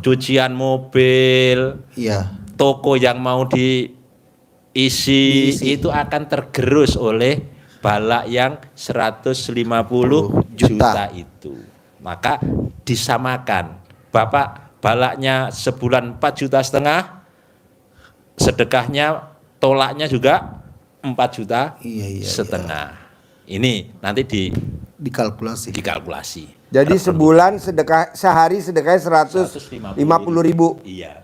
Speaker 9: cucian mobil,
Speaker 4: Iya.
Speaker 9: toko yang mau diisi itu akan tergerus oleh balak yang 150 juta itu. Maka disamakan. Bapak balaknya sebulan 4,5 juta, sedekahnya tolaknya juga 4,5 juta. Ini nanti dikalkulasi.
Speaker 2: Jadi sebulan sedekah, sehari sedekahnya 150.000.
Speaker 9: Iya.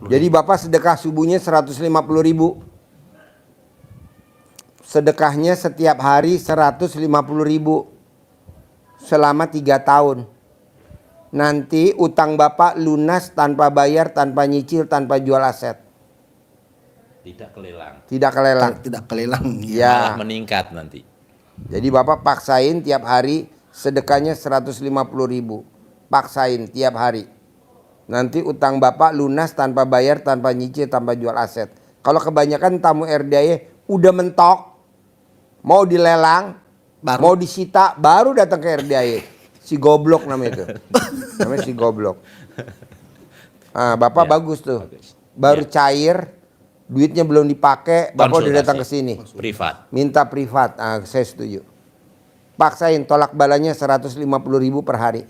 Speaker 2: Jadi Bapak sedekah subuhnya 150.000. Sedekahnya setiap hari 150.000 selama 3 tahun. Nanti utang Bapak lunas tanpa bayar, tanpa nyicil, tanpa jual aset.
Speaker 9: Tidak kelelang.
Speaker 2: Tidak kelelang.
Speaker 4: Tidak kelelang.
Speaker 2: Ya.
Speaker 9: Malah meningkat nanti.
Speaker 2: Jadi Bapak paksain tiap hari sedekahnya 150.000. Paksain tiap hari. Nanti utang Bapak lunas tanpa bayar, tanpa nyicil, tanpa jual aset. Kalau kebanyakan tamu RDAY udah mentok, mau dilelang, mau disita, baru datang ke RDAY. Si goblok namanya itu. Namanya si goblok. Ah, Bapak bagus tuh. Baru cair, duitnya belum dipakai, Bapak udah datang ke sini.
Speaker 9: Privat.
Speaker 2: Minta privat. Ah, saya setuju. Paksain tolak balanya 150.000 per hari.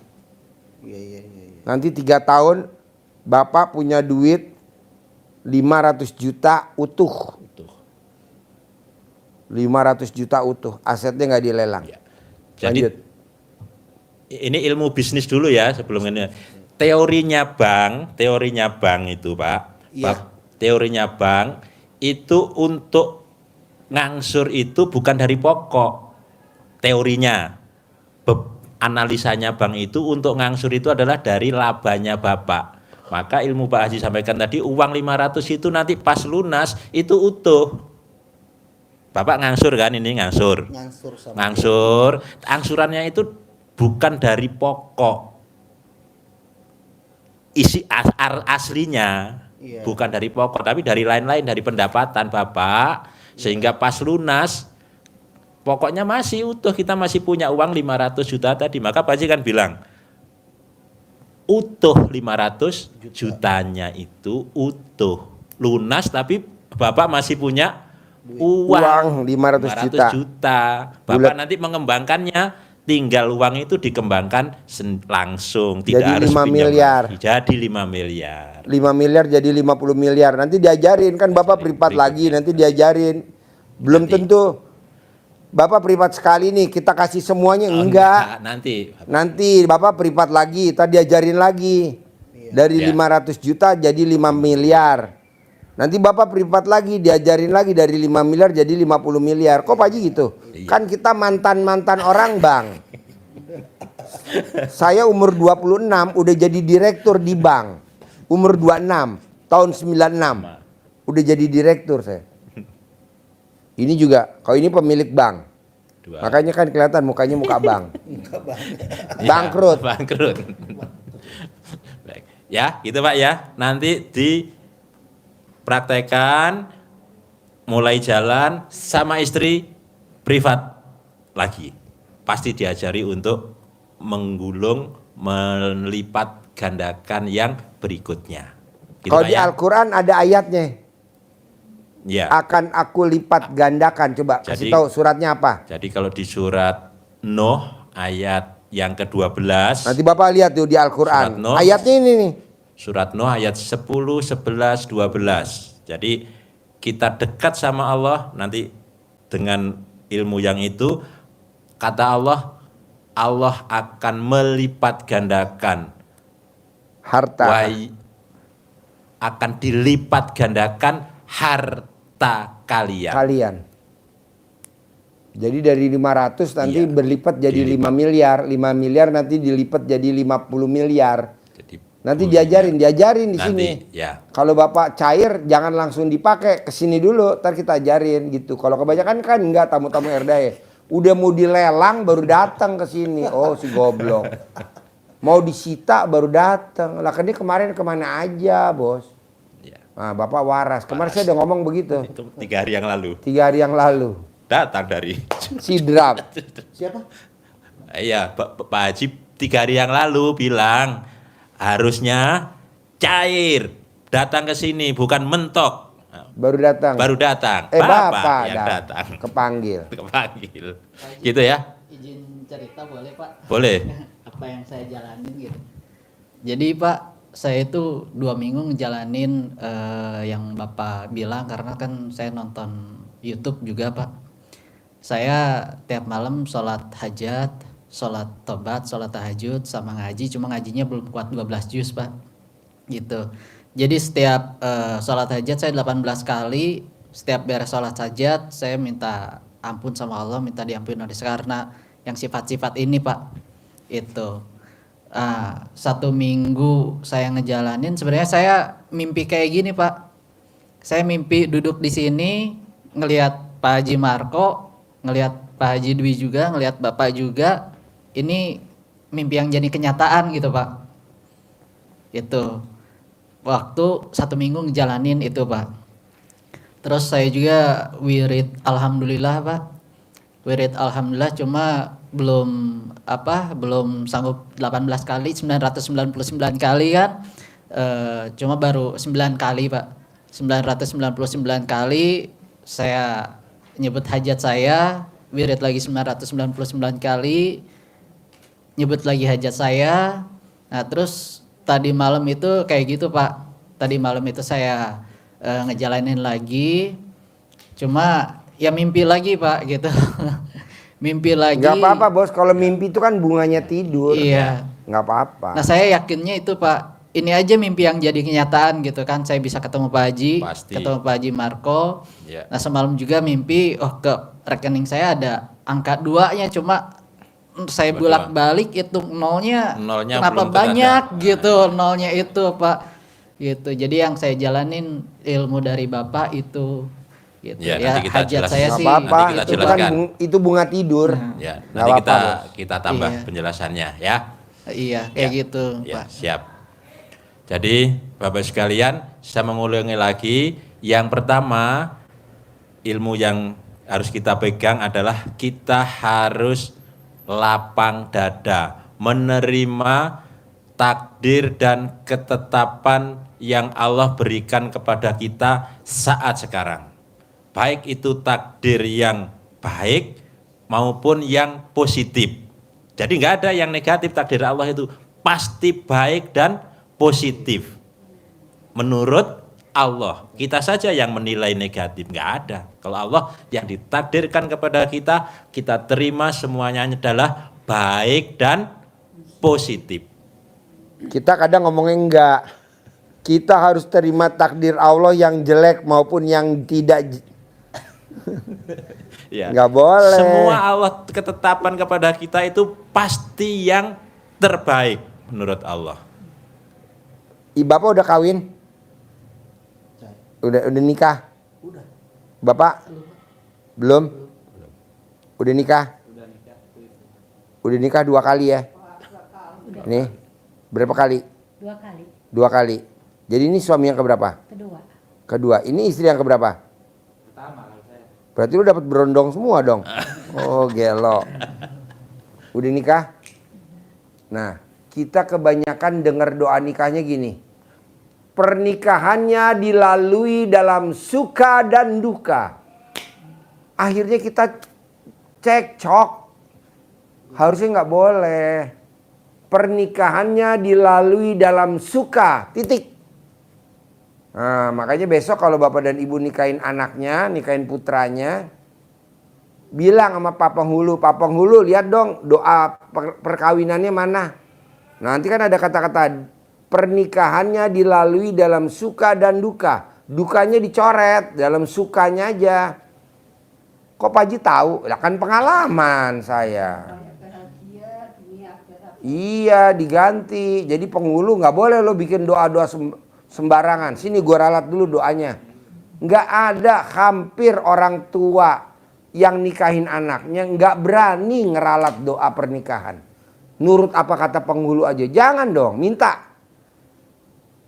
Speaker 2: Nanti 3 tahun Bapak punya duit 500 juta utuh. 500 juta utuh. Asetnya nggak dilelang.
Speaker 9: Jadi
Speaker 2: Lanjut.
Speaker 9: ini ilmu bisnis dulu ya sebelum ini. Teorinya bank itu Pak. Teorinya bank itu untuk ngangsur itu bukan dari pokok. Teorinya, analisanya bank itu untuk ngangsur itu adalah dari labanya Bapak. Maka ilmu Pak Haji sampaikan tadi, uang 500 itu nanti pas lunas itu utuh. Bapak ngangsur kan ini ngangsur. Ngangsur. Angsurannya itu bukan dari pokok. Isi aslinya bukan dari pokok, tapi dari lain-lain, dari pendapatan Bapak. Sehingga pas lunas pokoknya masih utuh, kita masih punya uang 500 juta tadi. Maka Pak Haji kan bilang utuh 500 jutanya itu utuh. Lunas tapi Bapak masih punya uang
Speaker 2: 500
Speaker 9: juta. Bapak nanti mengembangkannya, tinggal uang itu dikembangkan langsung, tidak
Speaker 2: jadi
Speaker 9: harus
Speaker 2: 5
Speaker 9: pinjam
Speaker 2: miliar.
Speaker 9: lagi. Jadi 5 miliar.
Speaker 2: 5 miliar jadi 50 miliar. Nanti diajarin kan Bapak privat lagi, nanti diajarin. Belum tentu Bapak privat sekali nih kita kasih semuanya, enggak. Nanti Bapak privat lagi, tadi diajarin lagi. Dari 500 juta jadi 5 miliar. Nanti Bapak privat lagi, diajarin lagi dari 5 miliar jadi 50 miliar. Kok Pak Haji gitu? Kan kita mantan-mantan orang Bang. Saya umur 26 udah jadi direktur di bank. Umur 26, tahun 96. Udah jadi direktur saya. Ini juga, kalau ini pemilik bank. Makanya kan kelihatan mukanya muka bank. Bangkrut.
Speaker 9: Bangkrut. Baik. Ya, gitu Pak ya. Nanti dipraktekkan, mulai jalan sama istri privat lagi. Pasti diajari untuk menggulung, melipat gandakan yang berikutnya. Gitu,
Speaker 2: Kalau
Speaker 9: Pak,
Speaker 2: di
Speaker 9: ya?
Speaker 2: Al-Quran ada ayatnya.
Speaker 9: Ya.
Speaker 2: Akan aku lipat gandakan. Coba kasih tahu suratnya apa?
Speaker 9: Jadi kalau di surat Nuh ayat yang ke-12.
Speaker 2: Nanti Bapak lihat tuh di Al-Quran. Ayatnya ini nih.
Speaker 9: Surat Nuh ayat 10, 11, 12. Jadi kita dekat sama Allah, nanti dengan ilmu yang itu, kata Allah, Allah akan melipat gandakan
Speaker 2: harta.
Speaker 9: Akan dilipat gandakan harta kalian. Jadi dari 500 nanti berlipat jadi 5 miliar. 5 miliar nanti dilipat jadi 50 miliar. Nanti diajarin di sini. Ya.
Speaker 2: Kalau Bapak cair jangan langsung dipakai, ke sini dulu, ntar kita ajarin gitu. Kalau kebanyakan kan enggak, tamu-tamu RDAY. Udah mau dilelang baru datang ke sini. Oh, si goblok. Mau disita baru datang. Lah kan dia kemarin kemana aja, Bos? Nah, Bapak waras. Kemarin saya udah ngomong begitu.
Speaker 9: Itu 3 hari yang lalu.
Speaker 2: 3 hari yang lalu.
Speaker 9: Datang dari
Speaker 2: Sidrap. Siapa?
Speaker 9: Iya, Pak Haji 3 hari yang lalu bilang harusnya cair. Datang ke sini bukan mentok.
Speaker 2: Baru datang.
Speaker 9: Baru datang.
Speaker 2: Bapak
Speaker 9: yang datang.
Speaker 2: Kepanggil.
Speaker 9: Kepanggil. Gitu ya?
Speaker 1: Izin cerita boleh Pak?
Speaker 9: Boleh.
Speaker 1: Apa yang saya jalanin gitu. Jadi Pak, saya itu 2 minggu ngejalanin yang Bapak bilang karena kan saya nonton YouTube juga Pak. Saya tiap malam sholat hajat, sholat tobat, sholat tahajud, sama ngaji. Cuma ngajinya belum kuat 12 juz Pak. Gitu. Jadi setiap sholat hajat saya 18 kali. Setiap beres sholat hajat saya minta ampun sama Allah, minta diampuni oleh karena yang sifat-sifat ini Pak. Itu. 1 minggu saya ngejalanin, sebenarnya saya mimpi kayak gini Pak. Saya mimpi duduk di sini ngelihat Pak Haji Marco, ngelihat Pak Haji Dwi juga, ngelihat Bapak juga. Ini mimpi yang jadi kenyataan gitu Pak. Itu waktu 1 minggu ngejalanin itu Pak. Terus saya juga wirid alhamdulillah Pak. Wirid alhamdulillah cuma belum sanggup 18 kali, 999 kali kan. Cuma baru 9 kali Pak. 999 kali saya nyebut hajat saya, wirid lagi 999 kali, nyebut lagi hajat saya. Nah terus tadi malam itu kayak gitu Pak. Tadi malam itu saya ngejalanin lagi. Cuma ya mimpi lagi Pak gitu. Mimpi lagi.
Speaker 2: Gak apa-apa bos, kalau mimpi itu kan bunganya tidur.
Speaker 1: Iya.
Speaker 2: Gak apa-apa.
Speaker 1: Nah saya yakinnya itu Pak, ini aja mimpi yang jadi kenyataan gitu kan. Saya bisa ketemu Pak Haji,
Speaker 9: Pasti.
Speaker 1: ketemu Pak Haji Marco.
Speaker 9: Ya.
Speaker 1: Nah semalam juga mimpi, ke rekening saya ada angka 2-nya, cuma saya bolak-balik itu nolnya kenapa
Speaker 9: belum
Speaker 1: banyak gitu, nolnya itu Pak. Gitu. Jadi yang saya jalanin ilmu dari Bapak itu. Gitu.
Speaker 9: Ya,
Speaker 1: Ya,
Speaker 9: nanti kita
Speaker 1: hajat
Speaker 9: jelas.
Speaker 1: saya
Speaker 2: Gak
Speaker 1: sih
Speaker 2: apa-apa,
Speaker 9: nanti kita
Speaker 2: itu kan
Speaker 9: jelaskan.
Speaker 2: itu bunga tidur.
Speaker 9: Ya,
Speaker 2: Nggak
Speaker 9: nanti
Speaker 2: apa-apa,
Speaker 9: kita tambah
Speaker 1: Iya.
Speaker 9: penjelasannya ya.
Speaker 1: Iya, kayak gitu
Speaker 9: Ya,
Speaker 1: Pak.
Speaker 9: siap. Jadi, Bapak sekalian, saya mengulangi lagi, yang pertama ilmu yang harus kita pegang adalah kita harus lapang dada, menerima takdir dan ketetapan yang Allah berikan kepada kita saat sekarang. Baik itu takdir yang baik maupun yang positif. Jadi nggak ada yang negatif, takdir Allah itu pasti baik dan positif. Menurut Allah, kita saja yang menilai negatif, nggak ada. Kalau Allah yang ditakdirkan kepada kita, kita terima semuanya adalah baik dan positif.
Speaker 2: Kita kadang ngomongnya enggak. Kita harus terima takdir Allah yang jelek maupun yang tidak.
Speaker 9: Ya.
Speaker 2: Nggak boleh.
Speaker 9: Semua Allah ketetapan kepada kita itu pasti yang terbaik menurut Allah.
Speaker 2: Bapak udah kawin? Udah nikah?
Speaker 4: Udah.
Speaker 2: Bapak? Belum? Udah nikah? Udah nikah 2 kali ya? Nih, berapa kali?
Speaker 6: 2 kali.
Speaker 2: 2 kali. Jadi ini suami yang keberapa? Kedua. Ini istri yang keberapa? Berarti lu dapat berondong semua dong. Oh, gelo. Udah nikah? Nah, kita kebanyakan dengar doa nikahnya gini. Pernikahannya dilalui dalam suka dan duka. Akhirnya kita cekcok. Harusnya nggak boleh. Pernikahannya dilalui dalam suka, titik. Nah, makanya besok kalau bapak dan ibu nikahin anaknya, nikahin putranya, bilang sama Pak Penghulu, Pak Penghulu lihat dong doa perkawinannya mana. Nanti kan ada kata-kata pernikahannya dilalui dalam suka dan duka. Dukanya dicoret, dalam sukanya aja. Kok Pak Haji tahu? Lah kan pengalaman saya. Iya diganti. Jadi penghulu nggak boleh lo bikin doa-doa sembarangan. Sini gue ralat dulu doanya. Nggak ada hampir orang tua yang nikahin anaknya nggak berani ngeralat doa pernikahan. Nurut apa kata penghulu aja. Jangan dong, minta.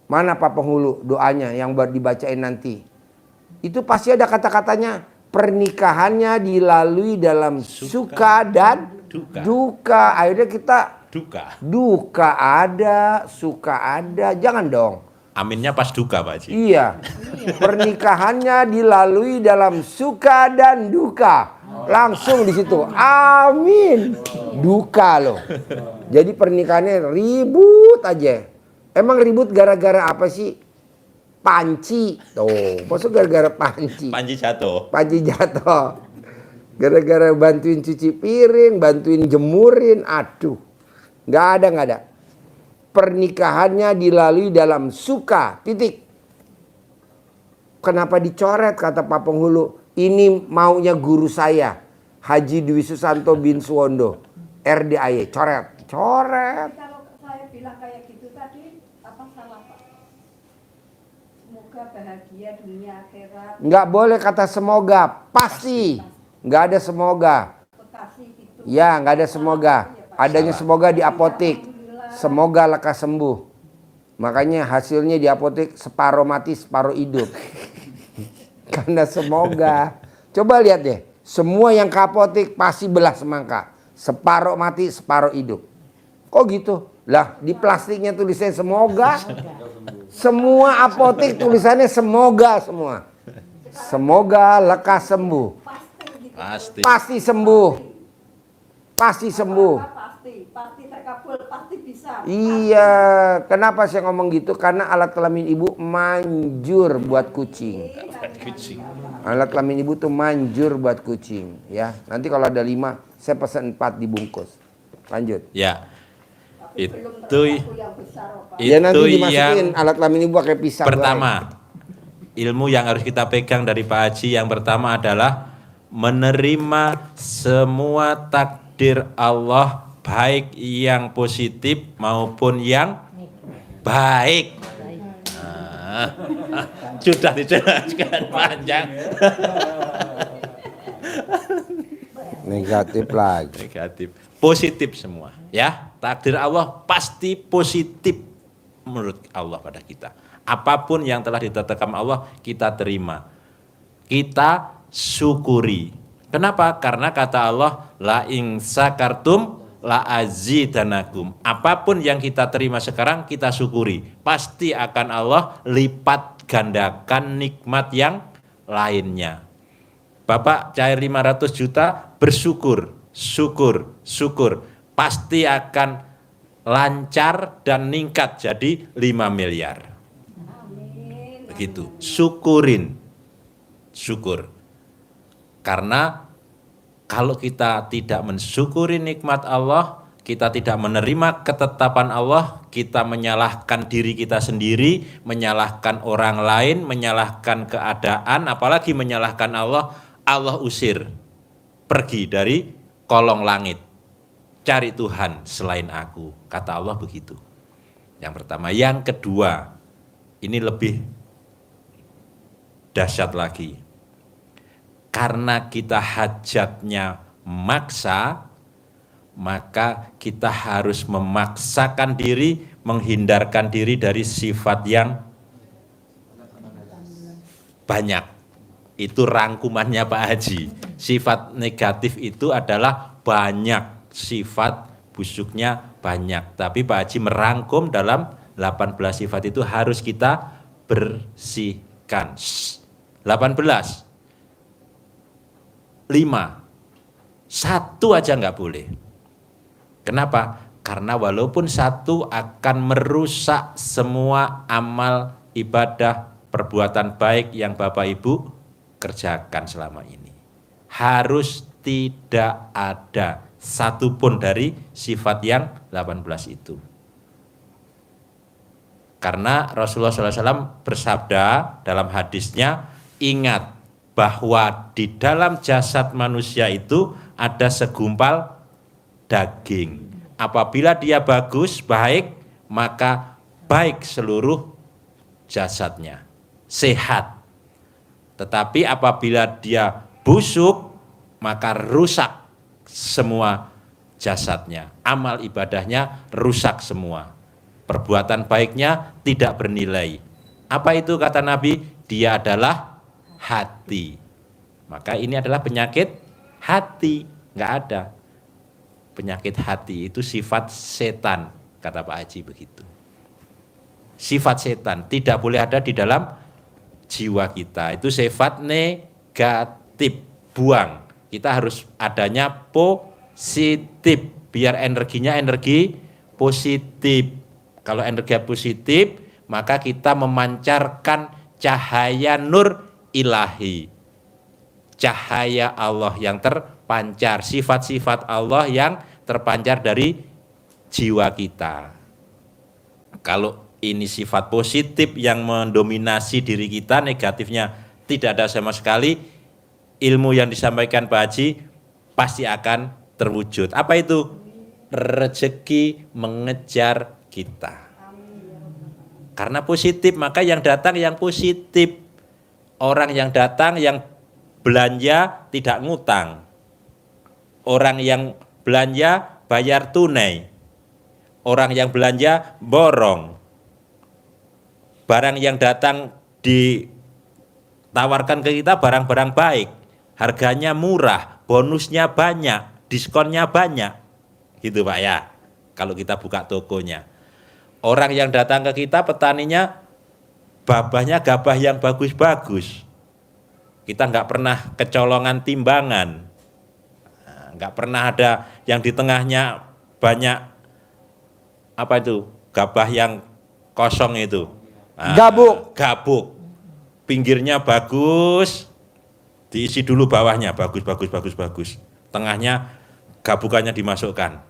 Speaker 2: Mana Pak Penghulu doanya yang baru dibacain nanti? Itu pasti ada kata-katanya. Pernikahannya dilalui dalam suka dan duka. Akhirnya kita duka ada, suka ada. Jangan dong.
Speaker 9: Aminnya pas duka Pak Haji.
Speaker 2: Iya. Pernikahannya dilalui dalam suka dan duka. Langsung di situ. Amin. Duka loh. Jadi pernikahannya ribut aja. Emang ribut gara-gara apa sih? Panci. Tuh, maksud gara-gara panci.
Speaker 9: Panci jatuh.
Speaker 2: Panci jatuh. Gara-gara bantuin cuci piring, bantuin jemurin. Aduh. Nggak ada. Pernikahannya dilalui dalam suka. Titik. Kenapa dicoret kata Pak Penghulu? Ini maunya guru saya. Haji Dwi Susanto bin Suwondo. RDAY. Coret.
Speaker 3: Kalau saya bilang kayak gitu tadi, apa salah Pak? Semoga bahagia dunia akhirat.
Speaker 2: Nggak boleh kata semoga. Pasti. Nggak ada semoga. Ya, nggak ada semoga. Adanya semoga di apotik. Semoga lekas sembuh. Makanya hasilnya di apotik separuh mati, separuh hidup. Karena semoga. Coba lihat deh. Semua yang ke apotik pasti belah semangka. Separuh mati, separuh hidup. Kok gitu? Lah, di plastiknya tulisannya semoga. Semua apotik tulisannya semoga semua. Semoga lekas sembuh. Pasti sembuh. Pasti sembuh.
Speaker 3: Pasti terkabul, pasti bisa.
Speaker 2: Iya, kenapa saya ngomong gitu? Karena alat kelamin ibu manjur buat kucing. Alat kelamin ibu tuh manjur buat kucing, ya. Nanti kalau ada 5, saya pesan 4 dibungkus. Lanjut.
Speaker 9: Ya. Itu
Speaker 2: Ya nanti
Speaker 9: itu
Speaker 2: dimasukin
Speaker 9: yang
Speaker 2: alat kelamin ibu pakai pisang.
Speaker 9: pertama. Ilmu yang harus kita pegang dari Pak Haji yang pertama adalah menerima semua takdir Allah, baik yang positif maupun yang baik. Sudah dijelaskan panjang.
Speaker 2: Negatif lagi.
Speaker 9: Negatif. Positif semua, ya. Takdir Allah pasti positif menurut Allah pada kita. Apapun yang telah ditetapkan Allah, kita terima. Kita syukuri. Kenapa? Karena kata Allah, la in sakartum la azidanakum. Apapun yang kita terima sekarang, kita syukuri. Pasti akan Allah lipat gandakan nikmat yang lainnya. Bapak cair 500 juta, bersyukur, syukur. Pasti akan lancar dan meningkat jadi 5 miliar. Begitu, syukur. Karena kalau kita tidak mensyukuri nikmat Allah, kita tidak menerima ketetapan Allah, kita menyalahkan diri kita sendiri, menyalahkan orang lain, menyalahkan keadaan, apalagi menyalahkan Allah, Allah usir, pergi dari kolong langit. Cari Tuhan selain aku, kata Allah begitu. Yang pertama. Yang kedua, ini lebih dahsyat lagi. Karena kita hajatnya maksa, maka kita harus memaksakan diri, menghindarkan diri dari sifat yang banyak. Itu rangkumannya Pak Haji. Sifat negatif itu adalah banyak. Sifat busuknya banyak, tapi Pak Haji merangkum dalam 18 sifat itu harus kita bersihkan. 18, 5, 1 aja nggak boleh. Kenapa? Karena walaupun 1 akan merusak semua amal ibadah perbuatan baik yang Bapak Ibu kerjakan selama ini. Harus tidak ada satupun dari sifat yang 18 itu. Karena Rasulullah SAW bersabda dalam hadisnya, ingat bahwa di dalam jasad manusia itu ada segumpal daging. Apabila dia bagus, baik, maka baik seluruh jasadnya, sehat. Tetapi apabila dia busuk, maka rusak semua jasadnya, amal ibadahnya rusak semua. perbuatan baiknya tidak bernilai. Apa itu kata Nabi? Dia adalah hati. Maka ini adalah penyakit hati. Nggak ada. Penyakit hati itu sifat setan, kata Pak Haji begitu. Sifat setan tidak boleh ada di dalam jiwa kita. Itu sifat negatif, buang. Kita harus adanya positif, biar energinya energi positif. Kalau energi positif, maka kita memancarkan cahaya nur ilahi, cahaya Allah yang terpancar, sifat-sifat Allah yang terpancar dari jiwa kita. Kalau ini sifat positif yang mendominasi diri kita, negatifnya tidak ada sama sekali, ilmu yang disampaikan Pak Haji pasti akan terwujud. Apa itu? Rezeki mengejar kita. Karena positif, maka yang datang yang positif. Orang yang datang yang belanja tidak ngutang. Orang yang belanja bayar tunai. Orang yang belanja borong. Barang yang datang ditawarkan ke kita barang-barang baik. Harganya murah, bonusnya banyak, diskonnya banyak. Gitu Pak ya, kalau kita buka tokonya. Orang yang datang ke kita, petaninya babahnya gabah yang bagus-bagus. Kita nggak pernah kecolongan timbangan. Nggak pernah ada yang di tengahnya banyak apa itu, gabah yang kosong itu. Gabuk. Pinggirnya bagus, diisi dulu bawahnya, bagus. Tengahnya gabukannya dimasukkan,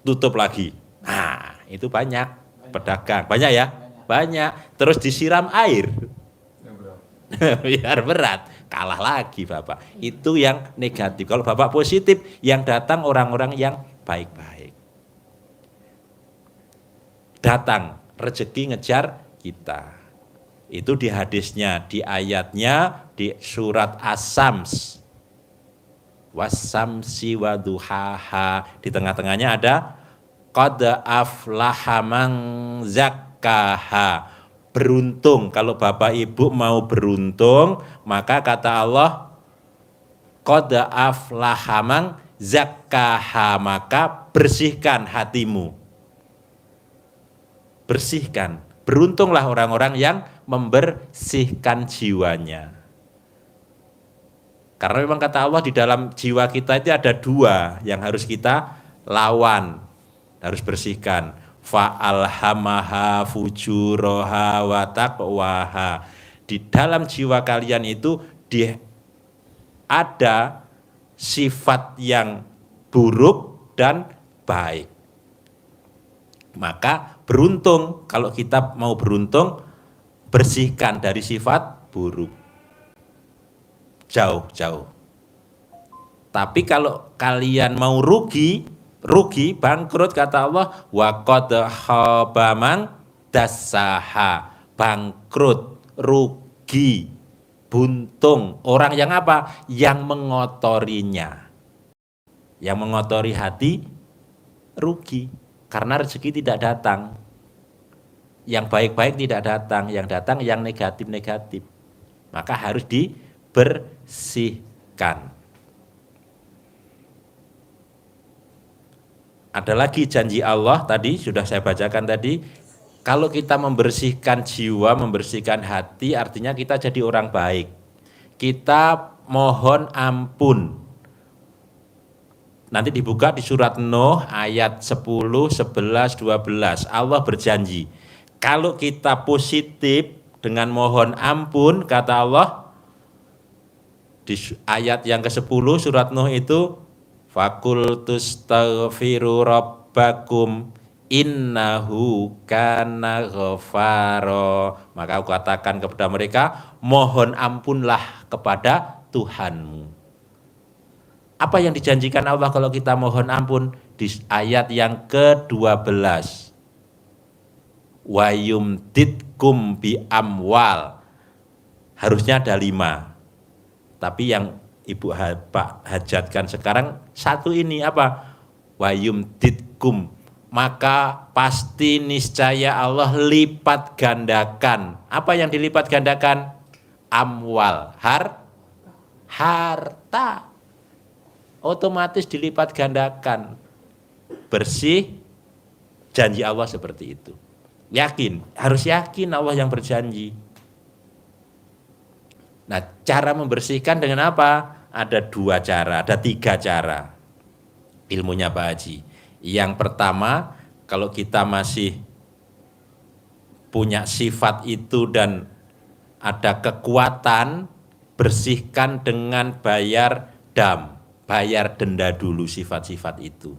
Speaker 9: tutup lagi. Nah, itu banyak pedagang. Banyak ya? Banyak. Terus disiram air. Biar berat. Kalah lagi Bapak. Itu yang negatif. Kalau Bapak positif, yang datang orang-orang yang baik-baik. Datang, rezeki ngejar kita. Itu di hadisnya, di ayatnya, di surat As-Sams. Wasamsi waduhaha. Di tengah-tengahnya ada qad aflaha man zakkaha. Beruntung, kalau Bapak Ibu mau beruntung, maka kata Allah qad aflaha man zakkaha, maka bersihkan hatimu. Bersihkan. Beruntunglah orang-orang yang membersihkan jiwanya. Karena memang kata Allah di dalam jiwa kita itu ada dua yang harus kita lawan, harus bersihkan. Fa'alhamaha fujuraha wa taqwaha. Di dalam jiwa kalian itu ada sifat yang buruk dan baik. Maka beruntung, kalau kita mau beruntung, bersihkan dari sifat buruk. Jauh. Tapi kalau kalian mau rugi, bangkrut, kata Allah, wa qad khaba man dassaha. Bangkrut, rugi, buntung. Orang yang apa? Yang mengotorinya. Yang mengotori hati, rugi. Karena rezeki tidak datang. Yang baik-baik tidak datang. Yang datang yang negatif-negatif. Maka harus dibersihkan. Ada lagi janji Allah tadi, sudah saya bacakan tadi. Kalau kita membersihkan jiwa, membersihkan hati, artinya kita jadi orang baik. Kita mohon ampun. Nanti dibuka di surat Nuh ayat 10, 11, 12. Allah berjanji, kalau kita positif dengan mohon ampun, kata Allah, di ayat yang ke-10 surat Nuh itu, fakultus taghfiru rabbakum innahu kana ghafaro. Maka aku katakan kepada mereka, mohon ampunlah kepada Tuhanmu. Apa yang dijanjikan Allah kalau kita mohon ampun? Di ayat yang ke-12. Wa yumditkum bi amwal. Harusnya ada 5. Tapi yang Ibu Pak hajatkan sekarang satu ini apa? Wa yumditkum, maka pasti niscaya Allah lipat gandakan. Apa yang dilipat gandakan? Amwal, harta. Otomatis dilipat gandakan. Bersih, janji Allah seperti itu. Yakin, harus yakin Allah yang berjanji. Nah, cara membersihkan dengan apa? Ada 2 cara, ada 3 cara. Ilmunya Pak Haji. Yang pertama, kalau kita masih punya sifat itu dan ada kekuatan, bersihkan dengan bayar dam, bayar denda dulu sifat-sifat itu.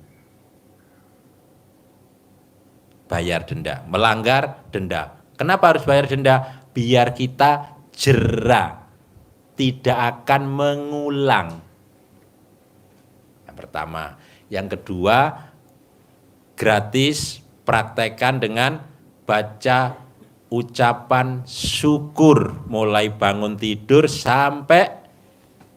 Speaker 9: Bayar denda, melanggar denda. Kenapa harus bayar denda? Biar kita jera, tidak akan mengulang. Yang pertama. Yang kedua, gratis praktekkan dengan baca ucapan syukur mulai bangun tidur sampai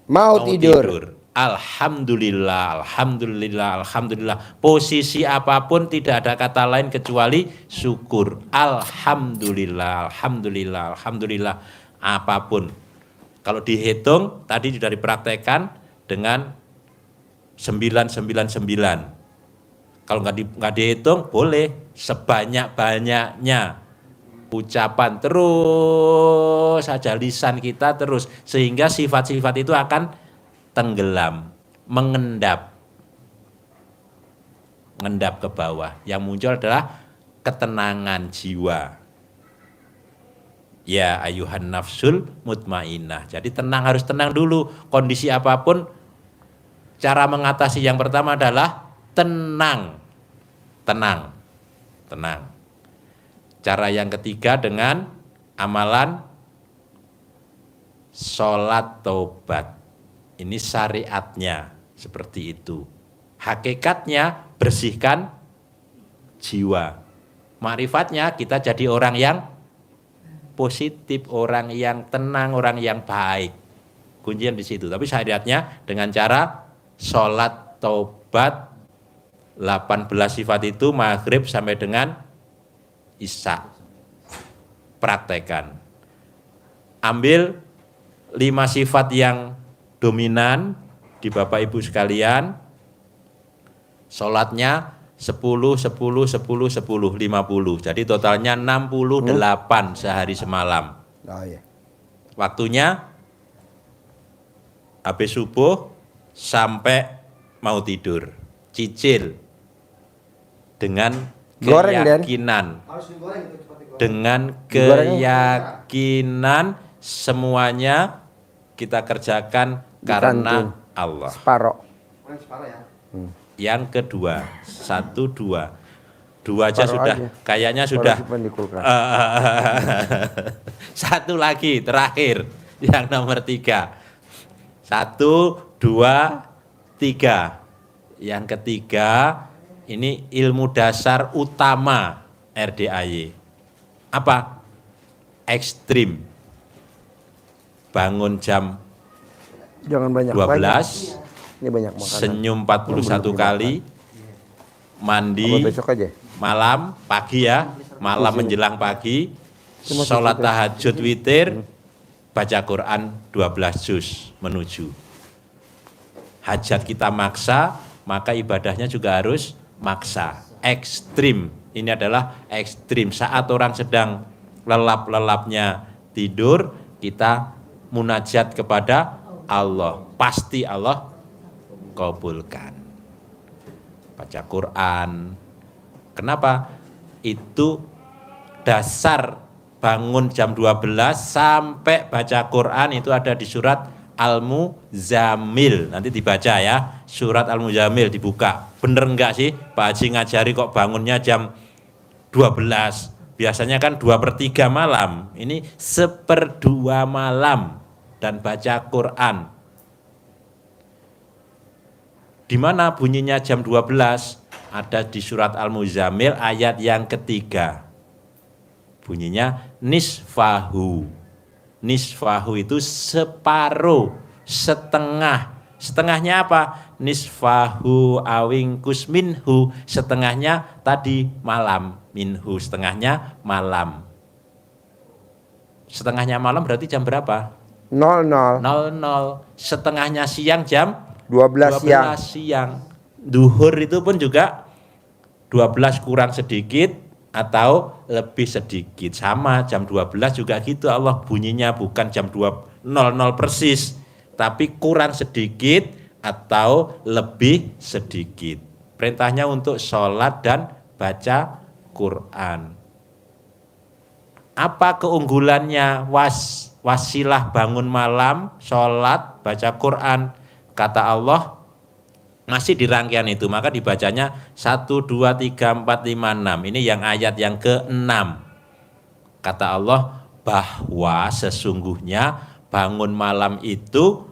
Speaker 2: Mau tidur.
Speaker 9: Alhamdulillah, alhamdulillah, alhamdulillah. Posisi apapun tidak ada kata lain kecuali syukur. Alhamdulillah, alhamdulillah, alhamdulillah. Apapun. Kalau dihitung tadi sudah dipraktekkan dengan 999. Kalau nggak dihitung boleh sebanyak-banyaknya. Ucapan terus saja lisan kita terus sehingga sifat-sifat itu akan tenggelam, mengendap ke bawah. Yang muncul adalah ketenangan jiwa. Ya ayuhan nafsul mutmainnah. Jadi tenang, harus tenang dulu. Kondisi apapun, cara mengatasi yang pertama adalah tenang. Cara yang ketiga dengan amalan sholat taubat. Ini syariatnya seperti itu. Hakikatnya bersihkan jiwa. Ma'rifatnya kita jadi orang yang positif, orang yang tenang, orang yang baik. Kuncian di situ. Tapi syariatnya dengan cara sholat taubat 18 sifat itu maghrib sampai dengan isya. Praktekan. Ambil 5 sifat yang dominan di Bapak Ibu sekalian, sholatnya 10, 10, 10, 10, 50. Jadi totalnya 68 sehari semalam.
Speaker 2: Oh, iya.
Speaker 9: Waktunya habis subuh sampai mau tidur. Cicil dengan keyakinan. Dengan keyakinan semuanya kita kerjakan karena Allah.
Speaker 2: Separoh.
Speaker 9: Yang kedua, 1, 2. 2 aja sudah, kayaknya sudah. Satu lagi, terakhir, yang nomor 3. 1, 2, 3. Yang ketiga, ini ilmu dasar utama RDAY. Apa? Ekstrim. Bangun jam
Speaker 2: Jangan banyak
Speaker 9: 12,
Speaker 2: ini banyak makanan.
Speaker 9: senyum 41 kali, mandi malam, pagi ya, malam menjelang pagi, sholat tahajud witir, baca Quran 12 juz menuju. Hajat kita maksa, maka ibadahnya juga harus maksa. Ekstrim, ini adalah ekstrim. Saat orang sedang lelap-lelapnya tidur, kita munajat kepada Allah, pasti Allah kabulkan. Baca Quran. Kenapa? Itu dasar bangun jam 12 sampai baca Quran itu ada di surat Al-Muzammil. Nanti dibaca ya, surat Al-Muzammil dibuka. Bener enggak sih Pak Haji ngajari kok bangunnya jam 12? Biasanya kan 2/3 malam. Ini 1/2 malam. Dan baca Quran. Di mana bunyinya jam 12? Ada di surat Al-Muzammil ayat yang ketiga. Bunyinya nisfahu. Nisfahu itu separuh, setengah. Setengahnya apa? nisfahu awingkus minhu, setengahnya tadi malam, minhu setengahnya malam. Setengahnya malam berarti jam berapa?
Speaker 2: 00.
Speaker 9: 00. Setengahnya siang jam
Speaker 2: 12 siang.
Speaker 9: siang. Duhur itu pun juga 12 kurang sedikit atau lebih sedikit. Sama jam 12 juga gitu, Allah bunyinya bukan jam 00 persis, tapi kurang sedikit atau lebih sedikit. Perintahnya untuk sholat dan baca Quran. Apa keunggulannya wasilah bangun malam, sholat, baca Quran? Kata Allah, masih di rangkaian itu, maka dibacanya 1, 2, 3, 4, 5, 6. Ini yang ayat yang ke-6. Kata Allah bahwa sesungguhnya bangun malam itu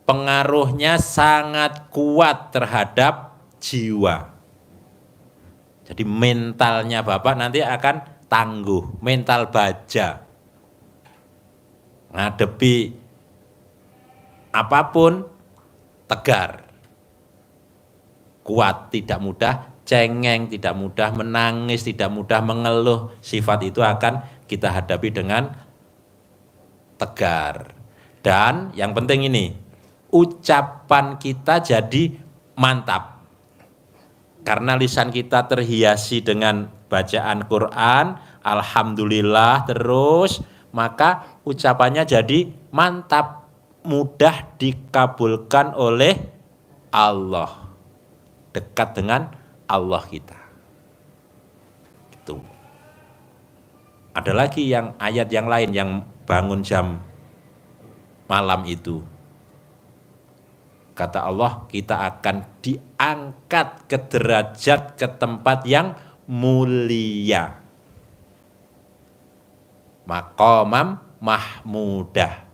Speaker 9: pengaruhnya sangat kuat terhadap jiwa. Jadi mentalnya Bapak nanti akan tangguh, mental baja. Ngadepi apapun tegar. Kuat, tidak mudah cengeng, tidak mudah menangis, tidak mudah mengeluh. Sifat itu akan kita hadapi dengan tegar. Dan yang penting ini, ucapan kita jadi mantap. Karena lisan kita terhiasi dengan bacaan Quran, alhamdulillah terus, maka ucapannya jadi mantap, mudah dikabulkan oleh Allah. Dekat dengan Allah kita. Itu. Ada lagi yang ayat yang lain yang bangun jam malam itu. Kata Allah, kita akan diangkat ke derajat, ke tempat yang mulia. Maqamam mahmudah.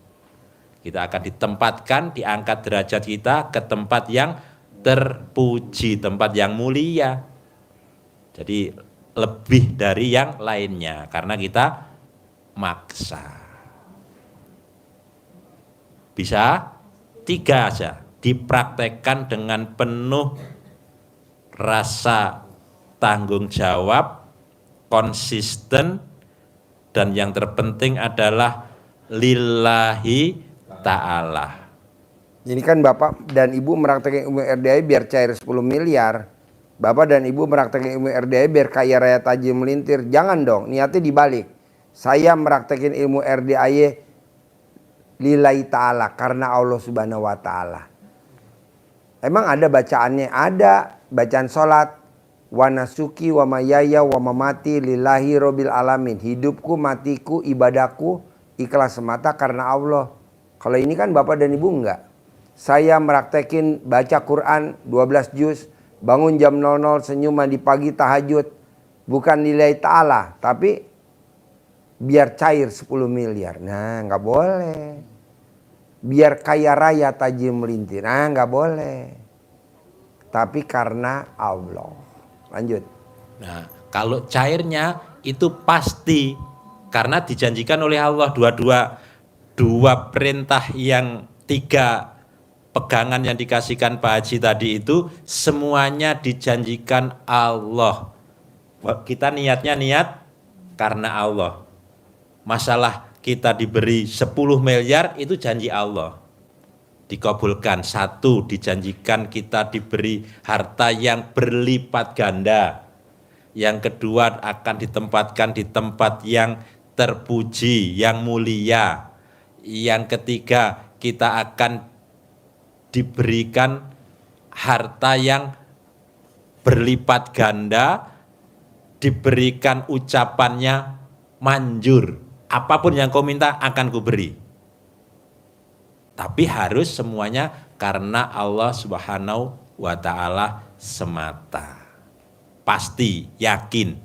Speaker 9: Kita akan ditempatkan, diangkat derajat kita ke tempat yang terpuji, tempat yang mulia. Jadi lebih dari yang lainnya, karena kita maksa. Bisa 3 aja. Dipraktekkan dengan penuh rasa tanggung jawab, konsisten, dan yang terpenting adalah lillahi ta'ala.
Speaker 2: Ini kan Bapak dan Ibu meraktekin ilmu RDI biar cair 10 miliar. Bapak dan Ibu meraktekin ilmu RDI biar kaya raya tajam melintir. Jangan dong, niatnya dibalik. Saya meraktekin ilmu RDI lillahi ta'ala, karena Allah subhanahu wa ta'ala. Emang ada bacaannya? Ada bacaan sholat. Wa nasuki wa mayaya wa mamati lillahi robbil alamin. Hidupku, matiku, ibadahku ikhlas semata karena Allah. Kalau ini kan Bapak dan Ibu enggak. Saya meraktekin baca Quran 12 juz, bangun jam 00, senyum mandi pagi tahajud. Bukan lillahi ta'ala, tapi biar cair 10 miliar. Nah, enggak boleh. Biar kaya raya tajam melintir. Nah, nggak boleh. Tapi karena Allah. Lanjut.
Speaker 9: Nah, kalau cairnya itu pasti karena dijanjikan oleh Allah dua perintah yang 3 pegangan yang dikasihkan Pak Haji tadi itu semuanya dijanjikan Allah. Kita niatnya niat karena Allah. Masalah kita diberi 10 miliar itu janji Allah. Dikabulkan. 1, dijanjikan kita diberi harta yang berlipat ganda. Yang kedua, akan ditempatkan di tempat yang terpuji, yang mulia. Yang ketiga, kita akan diberikan harta yang berlipat ganda, diberikan ucapannya manjur. Apapun yang kau minta akan kuberi. Tapi harus semuanya karena Allah subhanahu wa ta'ala semata. Pasti, yakin.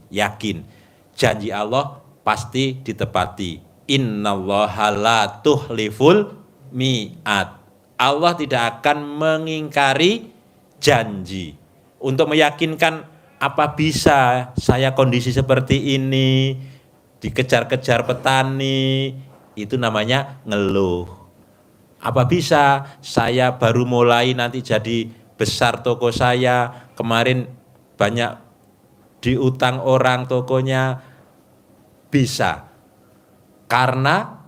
Speaker 9: Janji Allah pasti ditepati. Innallaha la tuhliful mi'ad. Allah tidak akan mengingkari janji. Untuk meyakinkan apa bisa saya kondisi seperti ini, dikejar-kejar petani, itu namanya ngeluh. Apa bisa saya baru mulai nanti jadi besar toko saya, kemarin banyak diutang orang tokonya, bisa. Karena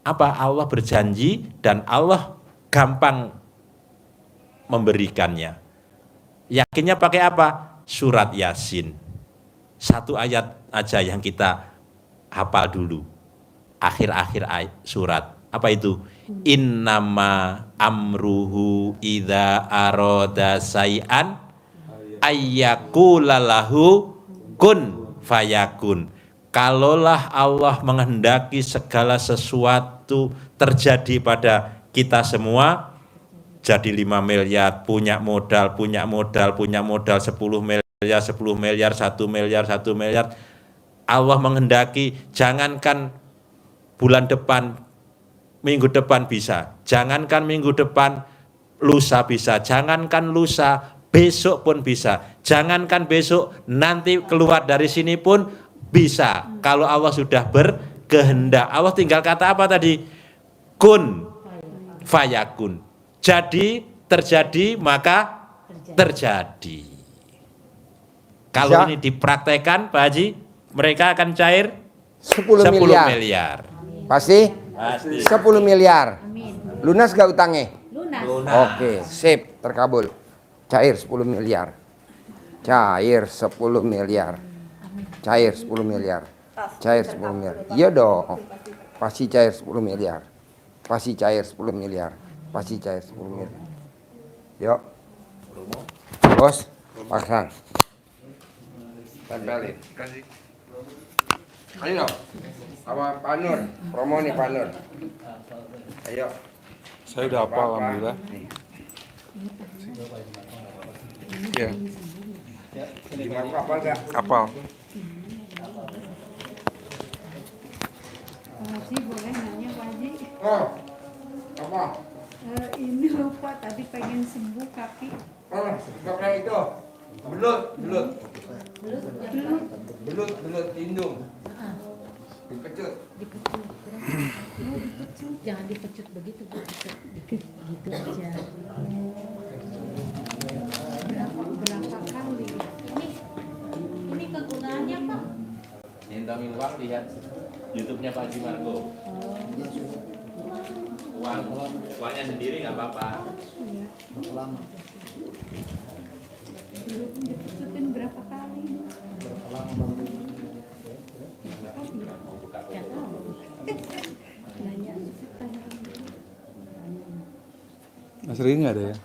Speaker 9: apa? Allah berjanji dan Allah gampang memberikannya. Yakinnya pakai apa? Surat Yasin. Satu ayat aja yang kita hafal dulu. Akhir-akhir surat. Apa itu? Innama amruhu idza arada say'an ayyakulalahu kun fayakun. Kalaulah Allah menghendaki segala sesuatu terjadi pada kita semua, jadi 5 miliar, punya modal 10 miliar, 1 miliar. Allah menghendaki, jangankan bulan depan, minggu depan bisa, jangankan minggu depan, lusa bisa, jangankan lusa, besok pun bisa, jangankan besok, nanti keluar dari sini pun bisa. Kalau Allah sudah berkehendak, Allah tinggal kata apa tadi? Kun fayakun. Jadi, terjadi, maka terjadi. Kalau ini dipraktekkan, Pak Haji, mereka akan cair
Speaker 2: 10 miliar. Pasti?
Speaker 9: Pasti.
Speaker 2: 10 miliar. Lunas gak utangnya?
Speaker 6: Lunas.
Speaker 2: Oke, sip, terkabul. Cair 10 miliar. Cair 10 miliar. Cair 10 miliar. Cair 10 miliar. Iya dong. Pasti cair 10 miliar. Pasti cair 10 miliar. Pasti cair 10 miliar. Yuk. Bos, pasang. Tempelin. Kasih. Ayo. Sama Pak Nur. Promo nih Pak Nur. Ayo.
Speaker 7: Saya udah hafal alhamdulillah. Iya.
Speaker 2: Gimana Pak, hafal gak?
Speaker 7: Hafal.
Speaker 8: Haji boleh nanya Pak Haji?
Speaker 2: Oh, apa?
Speaker 8: Ini lupa tadi pengen sembuh kaki.
Speaker 2: Oh, kapan itu? Belut, lindung. Dipecut.
Speaker 6: Jangan dipecut begitu, Bu. Gitu aja.
Speaker 8: Berapa kali?
Speaker 6: Ini kegunaannya, Pak.
Speaker 9: Nyendamin uang, lihat YouTube-nya Pak Haji Margo. Uangnya sendiri nggak apa-apa.
Speaker 8: Dipecutin berapa kali?
Speaker 7: Mas Riri nggak ada ya?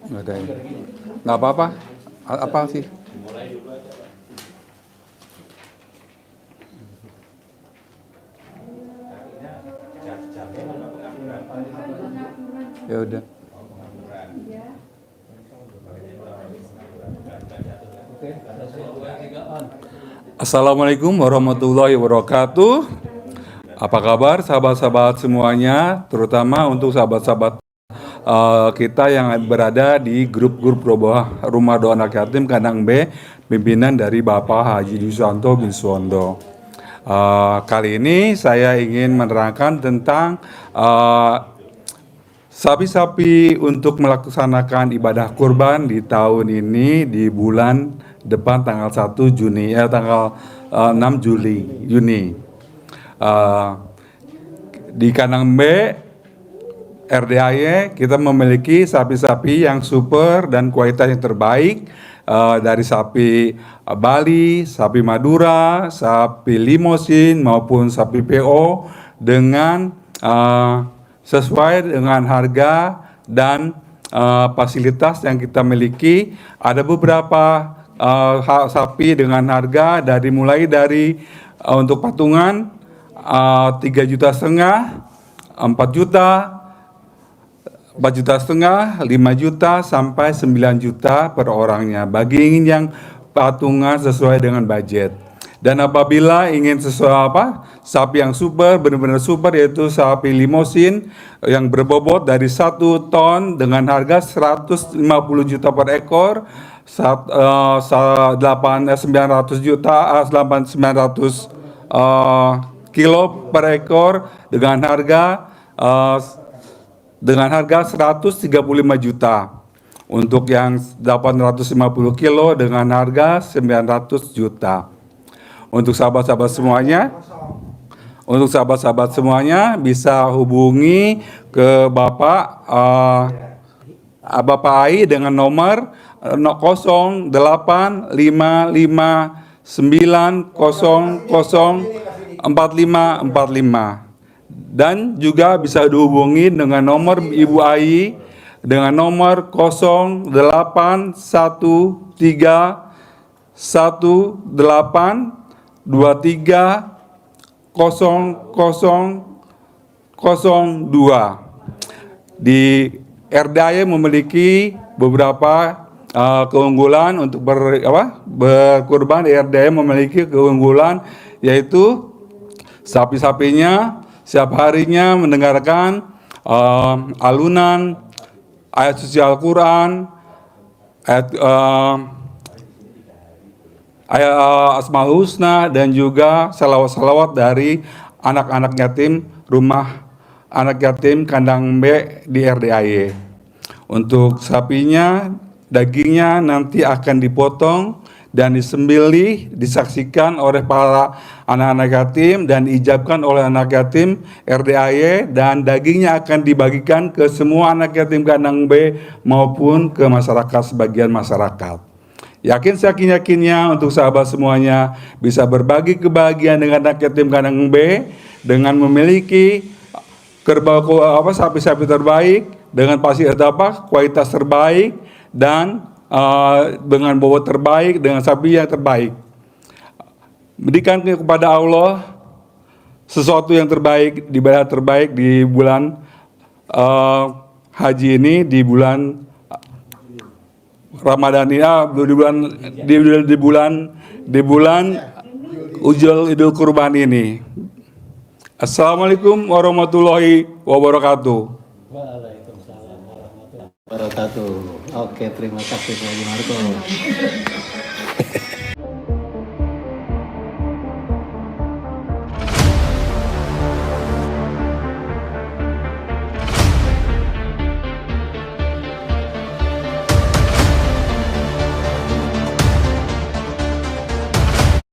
Speaker 7: Nggak ada ya? Nggak apa-apa. Apa sih? Ya udah. Assalamualaikum warahmatullahi wabarakatuh. Apa kabar sahabat-sahabat semuanya, terutama untuk sahabat-sahabat kita yang berada di grup-grup Rumah Doa Anak Yatim Kandang B, pimpinan dari Bapak Haji Dusanto bin Suwondo. Kali ini saya ingin menerangkan tentang sapi-sapi untuk melaksanakan ibadah kurban di tahun ini di bulan depan tanggal 1 Juni tanggal 6 Juni. Di Kandang B RDAY kita memiliki sapi-sapi yang super dan kualitas yang terbaik, dari sapi Bali, sapi Madura, sapi Limosin maupun sapi PO dengan sesuai dengan harga dan fasilitas yang kita miliki. Ada beberapa sapi dengan harga mulai dari untuk patungan 3,5 juta, 4 juta, 4,5 juta, 5 juta sampai 9 juta per orangnya bagi yang patungan sesuai dengan budget. Dan apabila ingin sapi yang super, benar-benar super, yaitu sapi Limosin yang berbobot dari 1 ton dengan harga 150 juta per ekor, 900 kilo per ekor dengan harga 135 juta. Untuk yang 850 kilo dengan harga 900 juta. Untuk sahabat-sahabat semuanya, bisa hubungi ke Bapak Ai dengan nomor 085590004545, dan juga bisa dihubungi dengan nomor Ibu Ai dengan nomor 081318230002. Di RDAY memiliki beberapa keunggulan untuk berkurban. Di RDAY memiliki keunggulan, yaitu sapi-sapinya setiap harinya mendengarkan alunan ayat suci Al-Quran, ayat Asmaul Husna, dan juga salawat-salawat dari anak-anak yatim rumah anak yatim kandang B di RDAY. Untuk sapinya, dagingnya nanti akan dipotong dan disembelih, disaksikan oleh para anak-anak yatim dan diijabkan oleh anak yatim RDAY, dan dagingnya akan dibagikan ke semua anak yatim kandang B maupun ke masyarakat, sebagian masyarakat. Yakin-yakinnya untuk sahabat semuanya bisa berbagi kebahagiaan dengan anak yatim kandang B dengan memiliki kerbau sapi-sapi terbaik dengan kualitas terbaik dan dengan bobot terbaik, dengan sapi yang terbaik. Berikan kepada Allah sesuatu yang terbaik, ibadah terbaik di bulan haji ini, di bulan Ramadan ini, di bulan Idul Kurban ini. Assalamualaikum warahmatullahi wabarakatuh.
Speaker 1: Waalaikumsalam warahmatullahi wabarakatuh. Oke, terima kasih Pak Marco.